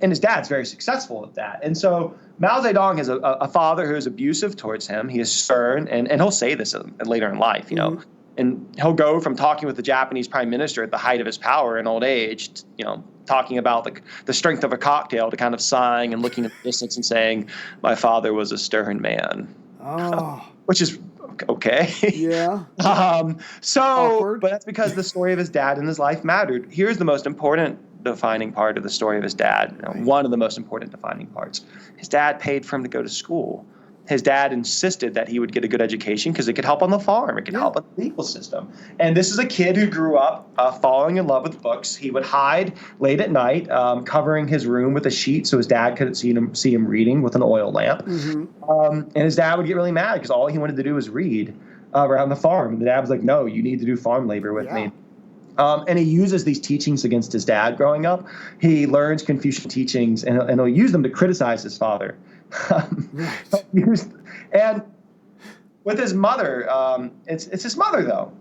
And his dad's very successful at that. And so Mao Zedong has a father who is abusive towards him. He is stern, and he'll say this later in life, you know. And he'll go from talking with the Japanese prime minister at the height of his power in old age, you know, talking about the strength of a cocktail to kind of sighing and looking at the distance and saying, my father was a stern man. Oh. Which is okay. Yeah. But that's because the story of his dad and his life mattered. Here's the most important defining part of the story of his dad. You know, one of the most important defining parts. His dad paid for him to go to school. His dad insisted that he would get a good education because it could help on the farm. It could help on the legal system. And this is a kid who grew up falling in love with books. He would hide late at night, covering his room with a sheet so his dad couldn't see him reading with an oil lamp. And his dad would get really mad because all he wanted to do was read around the farm. And the dad was like, no, you need to do farm labor with me. And he uses these teachings against his dad growing up. He learns Confucian teachings, and he'll use them to criticize his father. And with his mother, it's his mother, though,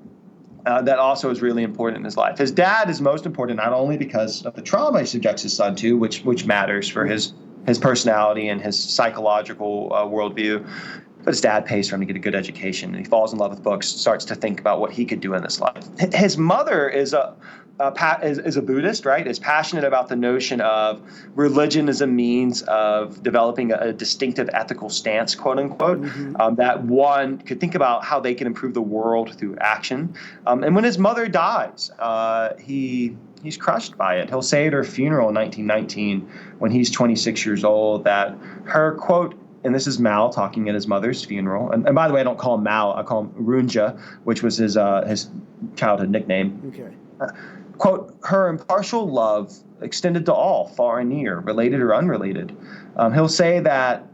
that also is really important in his life. His dad is most important not only because of the trauma he subjects his son to, which matters for his personality and his psychological worldview, but his dad pays for him to get a good education, and he falls in love with books, starts to think about what he could do in this life. His mother is a Buddhist, right? Is passionate about the notion of religion as a means of developing a distinctive ethical stance, quote unquote, that one could think about how they can improve the world through action. And when his mother dies, he's crushed by it. He'll say at her funeral in 1919, when he's 26 years old, that her, quote, and this is Mao talking at his mother's funeral. And by the way, I don't call him Mao. I call him Runja, which was his childhood nickname. Okay. Quote, her impartial love extended to all, far and near, related or unrelated. He'll say that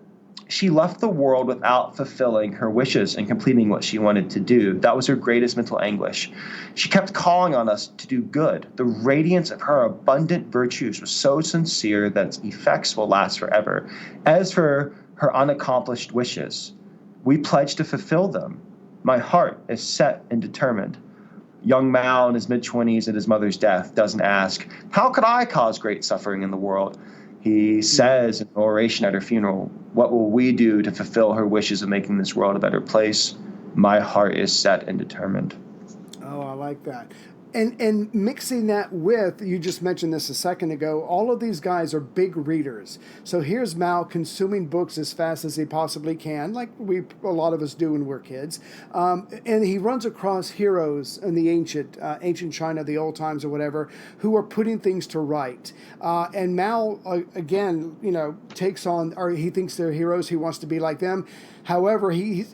she left the world without fulfilling her wishes and completing what she wanted to do. That was her greatest mental anguish. She kept calling on us to do good. The radiance of her abundant virtues was so sincere that its effects will last forever. As for her unaccomplished wishes, we pledge to fulfill them. My heart is set and determined. Young Mao in his mid-20s at his mother's death doesn't ask, how could I cause great suffering in the world? He says in an oration at her funeral, what will we do to fulfill her wishes of making this world a better place? My heart is set and determined. Oh, I like that. And mixing that with, you just mentioned this a second ago, all of these guys are big readers. So here's Mao consuming books as fast as he possibly can, like a lot of us do when we're kids. And he runs across heroes in the ancient China, the old times or whatever, who are putting things to right. And Mao, again, takes on, or he thinks they're heroes. He wants to be like them. However, he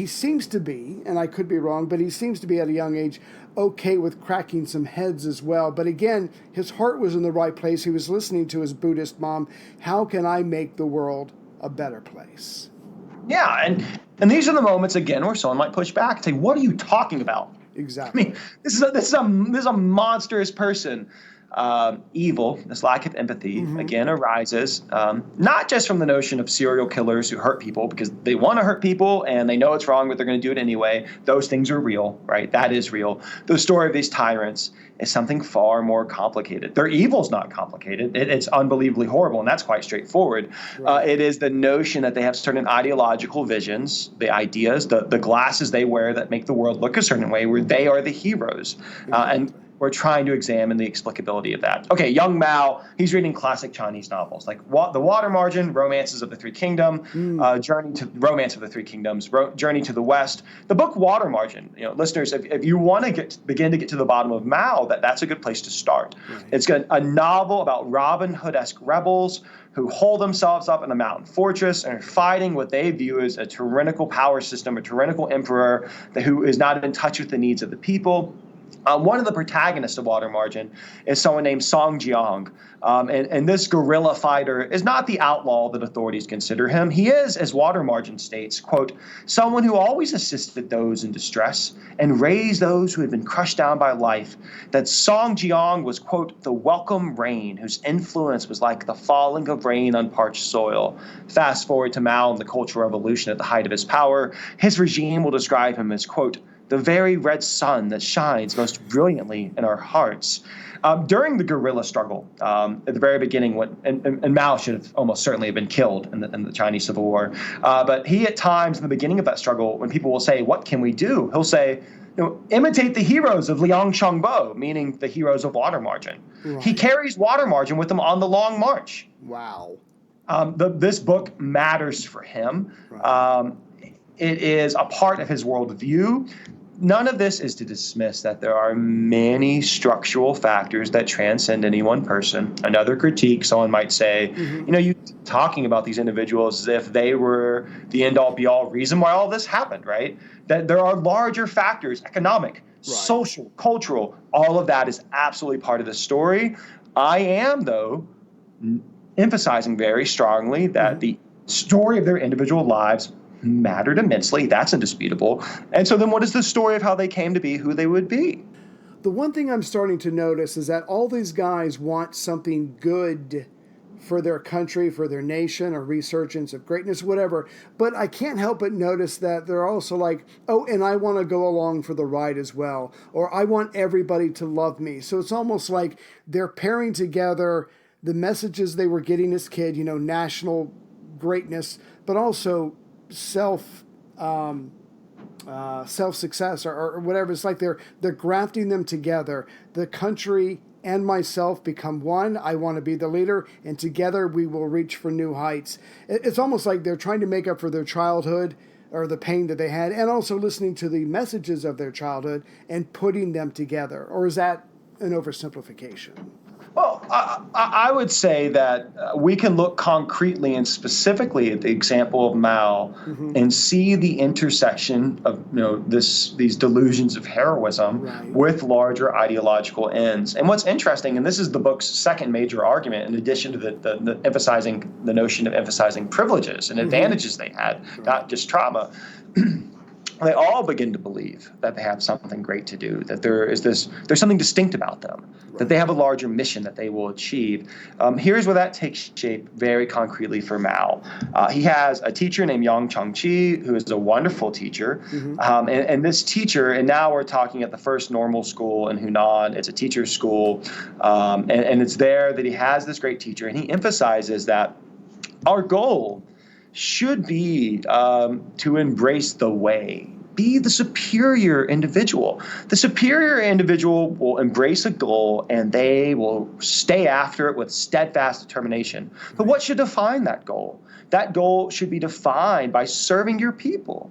seems to be, and I could be wrong, but he seems to be at a young age okay with cracking some heads as well. But again, his heart was in the right place. He was listening to his Buddhist mom. How can I make the world a better place? Yeah, and these are the moments, again, where someone might push back and say, what are you talking about? Exactly. I mean, this is a monstrous person. Evil, this lack of empathy, again, arises not just from the notion of serial killers who hurt people because they want to hurt people and they know it's wrong, but they're going to do it anyway. Those things are real, right? That is real. The story of these tyrants is something far more complicated. Their evil's not complicated. It's unbelievably horrible, and that's quite straightforward. Right. It is the notion that they have certain ideological visions, the ideas, the glasses they wear that make the world look a certain way, where they are the heroes. And we're trying to examine the explicability of that. Okay, young Mao, he's reading classic Chinese novels like The Water Margin, Romances of the Three Kingdoms, Romance of the Three Kingdoms, Journey to the West. The book Water Margin, listeners, if you want to begin to get to the bottom of Mao, that's a good place to start. Right. It's a novel about Robin Hood-esque rebels who hold themselves up in a mountain fortress and are fighting what they view as a tyrannical power system, a tyrannical emperor who is not in touch with the needs of the people. One of the protagonists of Water Margin is someone named Song Jiang. And this guerrilla fighter is not the outlaw that authorities consider him. He is, as Water Margin states, quote, someone who always assisted those in distress and raised those who had been crushed down by life. That Song Jiang was, quote, the welcome rain whose influence was like the falling of rain on parched soil. Fast forward to Mao and the Cultural Revolution at the height of his power. His regime will describe him as, quote, the very red sun that shines most brilliantly in our hearts. During the guerrilla struggle, at the very beginning, and Mao should have almost certainly have been killed in the Chinese Civil War, but he at times in the beginning of that struggle, when people will say, what can we do? He'll say, imitate the heroes of Liang Changbo, meaning the heroes of Water Margin. Right. He carries Water Margin with him on the long march. Wow. This book matters for him. Right. It is a part of his worldview. None of this is to dismiss that there are many structural factors that transcend any one person. Another critique, someone might say, you talking about these individuals as if they were the end-all, be-all reason why all this happened, right? That there are larger factors, economic, social, cultural. All of that is absolutely part of the story. I am, though, emphasizing very strongly that the story of their individual lives mattered immensely. That's indisputable. And so then what is the story of how they came to be who they would be? The one thing I'm starting to notice is that all these guys want something good for their country, for their nation, a resurgence of greatness, whatever. But I can't help but notice that they're also like, oh, and I want to go along for the ride as well. Or I want everybody to love me. So it's almost like they're pairing together the messages they were getting as kid, national greatness, but also self-success or whatever. It's like they're grafting them together. The country and myself become one. I want to be the leader, and together we will reach for new heights. It's almost like they're trying to make up for their childhood or the pain that they had, and also listening to the messages of their childhood and putting them together. Or is that an oversimplification? Well, I would say that we can look concretely and specifically at the example of Mao and see the intersection of these delusions of heroism with larger ideological ends. And what's interesting, and this is the book's second major argument, in addition to the emphasizing the notion of emphasizing privileges and advantages they had, not just trauma. They all begin to believe that they have something great to do, that there's something distinct about them, that they have a larger mission that they will achieve. Here's where that takes shape very concretely for Mao. He has a teacher named Yang Changqi, who is a wonderful teacher. And this teacher, and now we're talking at the first normal school in Hunan. It's a teacher's school. And it's there that he has this great teacher. And he emphasizes that our goal should be to embrace the way, be the superior individual. The superior individual will embrace a goal and they will stay after it with steadfast determination. But what should define that goal? That goal should be defined by serving your people,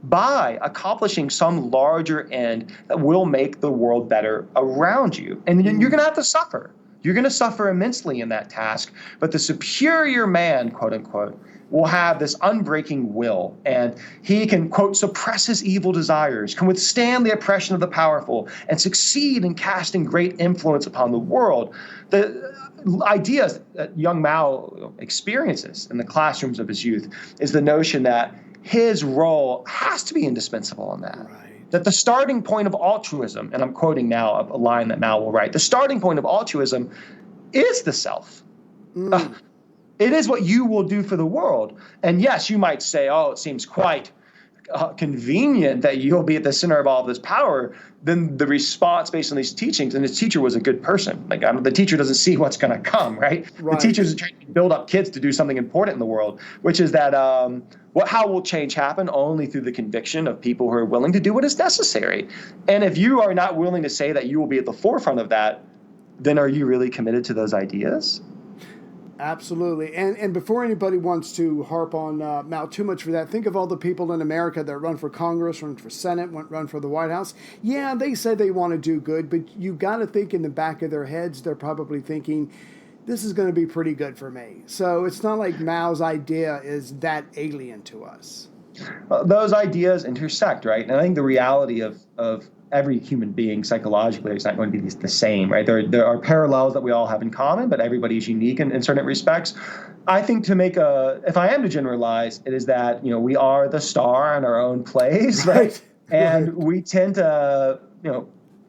by accomplishing some larger end that will make the world better around you. And then you're going to have to suffer. You're going to suffer immensely in that task. But the superior man, quote unquote, will have this unbreaking will, and he can, quote, suppress his evil desires, can withstand the oppression of the powerful, and succeed in casting great influence upon the world. The ideas that young Mao experiences in the classrooms of his youth is the notion that his role has to be indispensable in that. Right. That the starting point of altruism, and I'm quoting now a line that Mao will write, the starting point of altruism is the self. It is what you will do for the world. And yes, you might say, oh, it seems quite convenient that you'll be at the center of all of this power. Then the response based on these teachings, and his teacher was a good person. Like the teacher doesn't see what's going to come, right? The teacher's trying to build up kids to do something important in the world, which is that how will change happen? Only through the conviction of people who are willing to do what is necessary. And if you are not willing to say that you will be at the forefront of that, then are you really committed to those ideas? Absolutely. And before anybody wants to harp on Mao too much for that, think of all the people in America that run for Congress, run for Senate, run for the White House. Yeah, they say they want to do good, but you got to think in the back of their heads, they're probably thinking, this is going to be pretty good for me. So it's not like Mao's idea is that alien to us. Those ideas intersect, right? And I think the reality of every human being psychologically is not going to be the same, right? There are parallels that we all have in common, but everybody's unique in certain respects. I think if I am to generalize, it is that, we are the star in our own plays, right? And we tend to,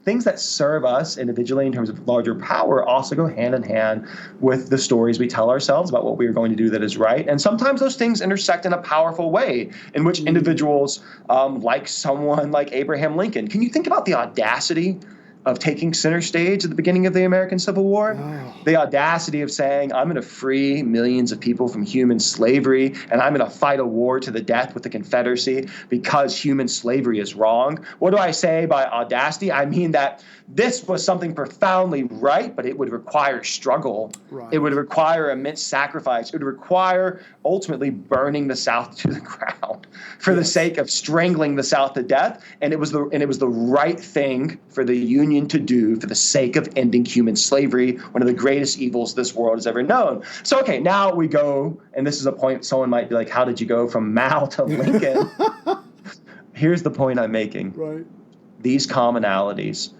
things that serve us individually in terms of larger power also go hand in hand with the stories we tell ourselves about what we are going to do that is right. And sometimes those things intersect in a powerful way in which individuals like someone like Abraham Lincoln. Can you think about the audacity of taking center stage at the beginning of the American Civil War? Oh. The audacity of saying, I'm going to free millions of people from human slavery, and I'm going to fight a war to the death with the Confederacy because human slavery is wrong. What do I say by audacity? I mean that this was something profoundly right, but it would require struggle. Right. It would require immense sacrifice. It would require ultimately burning the South to the ground for the sake of strangling the South to death. And it was the right thing for the Union to do for the sake of ending human slavery, one of the greatest evils this world has ever known. So, okay, now we go, and this is a point someone might be like, how did you go from Mao to Lincoln? Here's the point I'm making. Right. These commonalities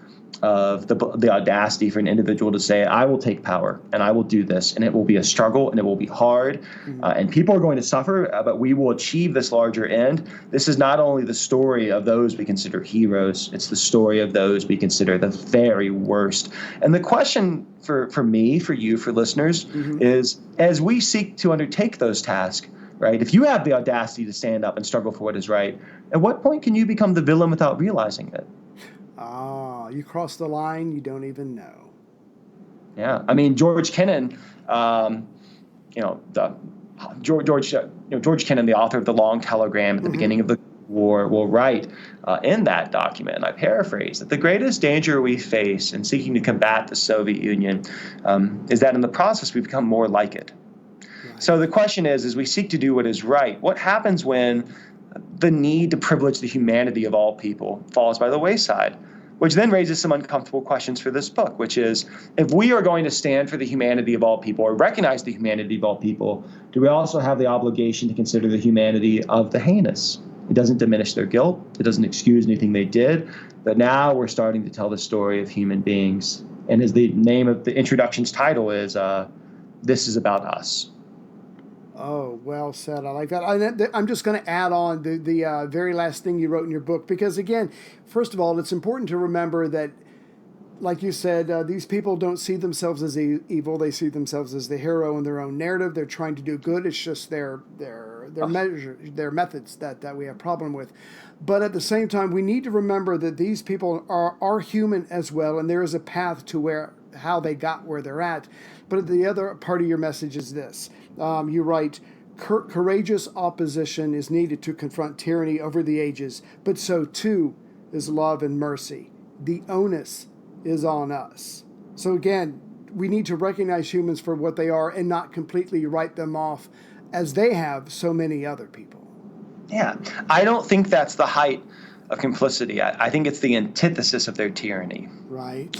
of the audacity for an individual to say, I will take power and I will do this, and it will be a struggle and it will be hard, and people are going to suffer, but we will achieve this larger end. This is not only the story of those we consider heroes, it's the story of those we consider the very worst. And the question for me, for you, for listeners, is as we seek to undertake those tasks, right? If you have the audacity to stand up and struggle for what is right, at what point can you become the villain without realizing it? You cross the line, you don't even know. Yeah, I mean George Kennan, George Kennan, the author of The Long Telegram at the beginning of the war, will write in that document, and I paraphrase, that the greatest danger we face in seeking to combat the Soviet Union is that in the process we become more like it. Right. So the question is, as we seek to do what is right, what happens when the need to privilege the humanity of all people falls by the wayside? Which then raises some uncomfortable questions for this book, which is, if we are going to stand for the humanity of all people or recognize the humanity of all people, do we also have the obligation to consider the humanity of the heinous? It doesn't diminish their guilt. It doesn't excuse anything they did. But now we're starting to tell the story of human beings. And as the name of the introduction's title is, This is About Us. Oh, well said. I like that. I'm just going to add on the very last thing you wrote in your book, because, again, first of all, it's important to remember that, like you said, these people don't see themselves as evil. They see themselves as the hero in their own narrative. They're trying to do good. It's just their methods that we have a problem with. But at the same time, we need to remember that these people are human as well, and there is a path to how they got where they're at. But the other part of your message is this. You write, Courageous opposition is needed to confront tyranny over the ages, but so too is love and mercy. The onus is on us. So again, we need to recognize humans for what they are and not completely write them off as they have so many other people. Yeah, I don't think that's the height of complicity. I think it's the antithesis of their tyranny. Right.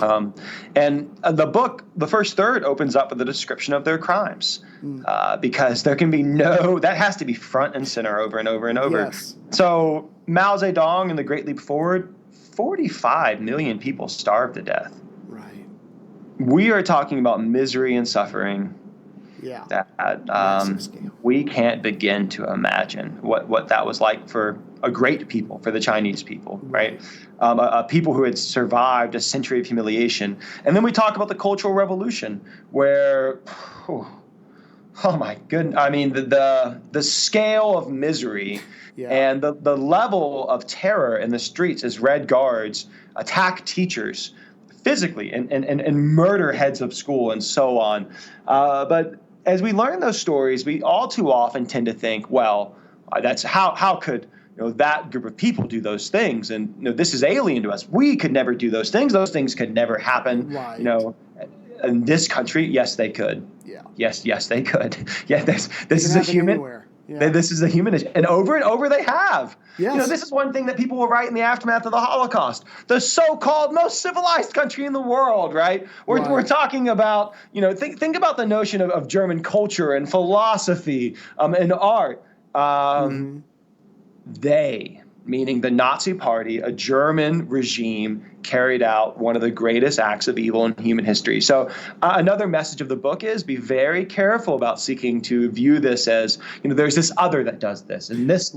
And the book, the first third, opens up with a description of their crimes, because there can be that has to be front and center over and over and over. Yes. So Mao Zedong in the Great Leap Forward, 45 million people starved to death. Right. We are talking about misery and suffering. Yeah. That we can't begin to imagine what that was like for a great people, for the Chinese people, right? A people who had survived a century of humiliation. And then we talk about the Cultural Revolution, where, oh my goodness, I mean, the scale of misery and the level of terror in the streets as Red Guards attack teachers physically and murder heads of school and so on. But as we learn those stories, we all too often tend to think, well, that's how could that group of people do those things? And this is alien to us. We could never do those things. Those things could never happen. Right. In this country, yes, they could. Yeah. Yes, they could. Yeah, this is a human. Anywhere. Yeah. This is a human issue. And over they have. Yes. This is one thing that people will write in the aftermath of the Holocaust. The so-called most civilized country in the world, right? We're talking about, think about the notion of German culture and philosophy and art. They, meaning the Nazi Party, a German regime, carried out one of the greatest acts of evil in human history. So another message of the book is be very careful about seeking to view this as, there's this other that does this, and this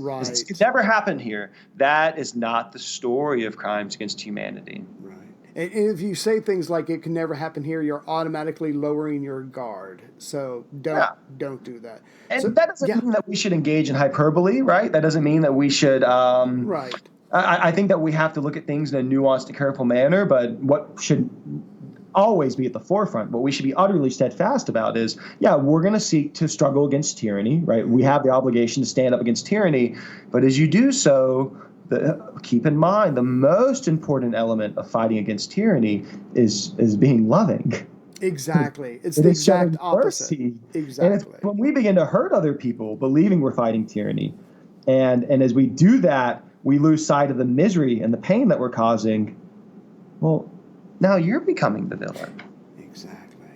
could never happen here. That is not the story of crimes against humanity. Right. And if you say things like it can never happen here, you're automatically lowering your guard. So don't do that. And that doesn't mean that we should engage in hyperbole, right? That doesn't mean that we should right. I think that we have to look at things in a nuanced and careful manner, but what should always be at the forefront, what we should be utterly steadfast about is, we're going to seek to struggle against tyranny, right? We have the obligation to stand up against tyranny, but as you do so, keep in mind the most important element of fighting against tyranny is being loving. Exactly. It's the exact opposite. Exactly. And when we begin to hurt other people, believing we're fighting tyranny, and as we do that, we lose sight of the misery and the pain that we're causing. Well, now you're becoming the villain. Exactly.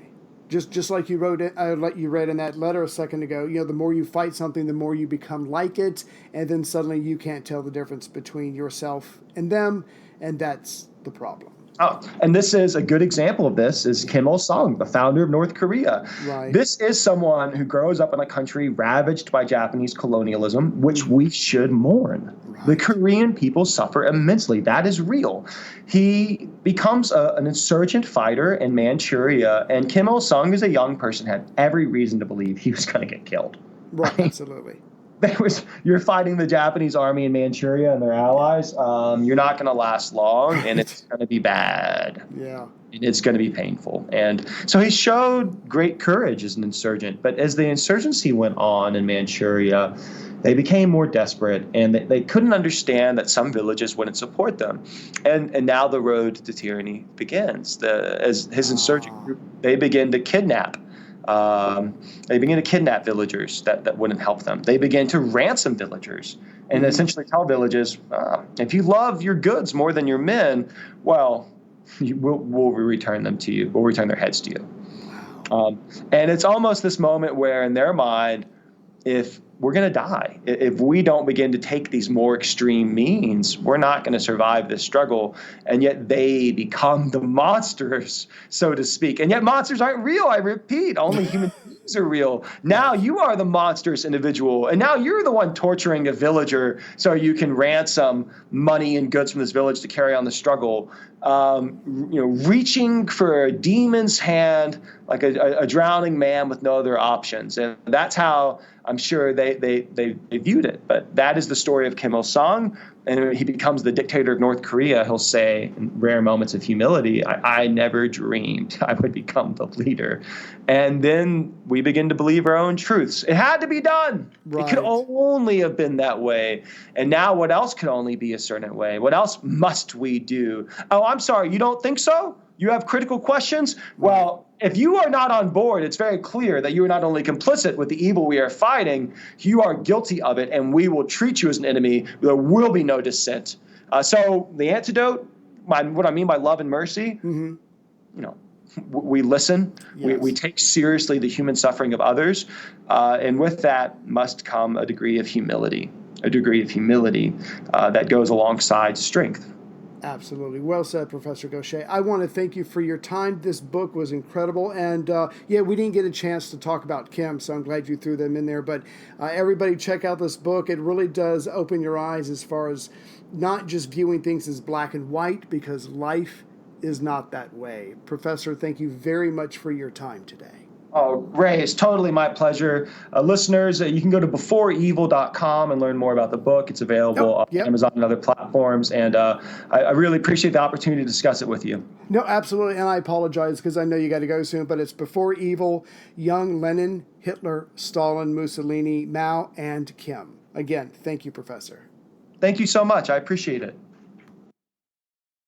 Just like you read in that letter a second ago, the more you fight something, the more you become like it, and then suddenly you can't tell the difference between yourself and them, and that's the problem. Oh, and this is a good example of this is Kim Il-sung, the founder of North Korea. Right. This is someone who grows up in a country ravaged by Japanese colonialism, which we should mourn. Right. The Korean people suffer immensely. That is real. He becomes an insurgent fighter in Manchuria, and Kim Il-sung, as a young person, had every reason to believe he was going to get killed. Right, absolutely. You're fighting the Japanese army in Manchuria and their allies. You're not going to last long, and it's going to be bad. Yeah. It's going to be painful. And so he showed great courage as an insurgent. But as the insurgency went on in Manchuria, they became more desperate, and they couldn't understand that some villages wouldn't support them. And now the road to tyranny begins. As his insurgent group, they begin to kidnap. They began to kidnap villagers that wouldn't help them. They began to ransom villagers and essentially tell villages, if you love your goods more than your men, well, we'll return them to you. We'll return their heads to you. Wow. And it's almost this moment where in their mind, if we're going to die, if we don't begin to take these more extreme means, we're not going to survive this struggle. And yet they become the monsters, so to speak. And yet monsters aren't real. I repeat, only human beings are real. Now you are the monstrous individual. And now you're the one torturing a villager so you can ransom money and goods from this village to carry on the struggle. Reaching for a demon's hand like a drowning man with no other options. And that's how I'm sure they viewed it. But that is the story of Kim Il-sung. And when he becomes the dictator of North Korea, he'll say in rare moments of humility, I never dreamed I would become the leader. And then we begin to believe our own truths. It had to be done. Right. It could only have been that way. And now what else could only be a certain way? What else must we do? Oh, I'm sorry, you don't think so? You have critical questions? Well, if you are not on board, it's very clear that you are not only complicit with the evil we are fighting, you are guilty of it, and we will treat you as an enemy. There will be no dissent. So the antidote, what I mean by love and mercy, we listen, yes. we take seriously the human suffering of others, and with that must come a degree of humility that goes alongside strength. Absolutely. Well said, Professor Gauthier. I want to thank you for your time. This book was incredible. And we didn't get a chance to talk about Kim, so I'm glad you threw them in there. But everybody check out this book. It really does open your eyes as far as not just viewing things as black and white, because life is not that way. Professor, thank you very much for your time today. Oh, Ray, it's totally my pleasure. Listeners, you can go to beforeevil.com and learn more about the book. It's available on Amazon and other platforms. And I really appreciate the opportunity to discuss it with you. No, absolutely. And I apologize because I know you got to go soon, but it's Before Evil, Young Lenin, Hitler, Stalin, Mussolini, Mao, and Kim. Again, thank you, Professor. Thank you so much. I appreciate it.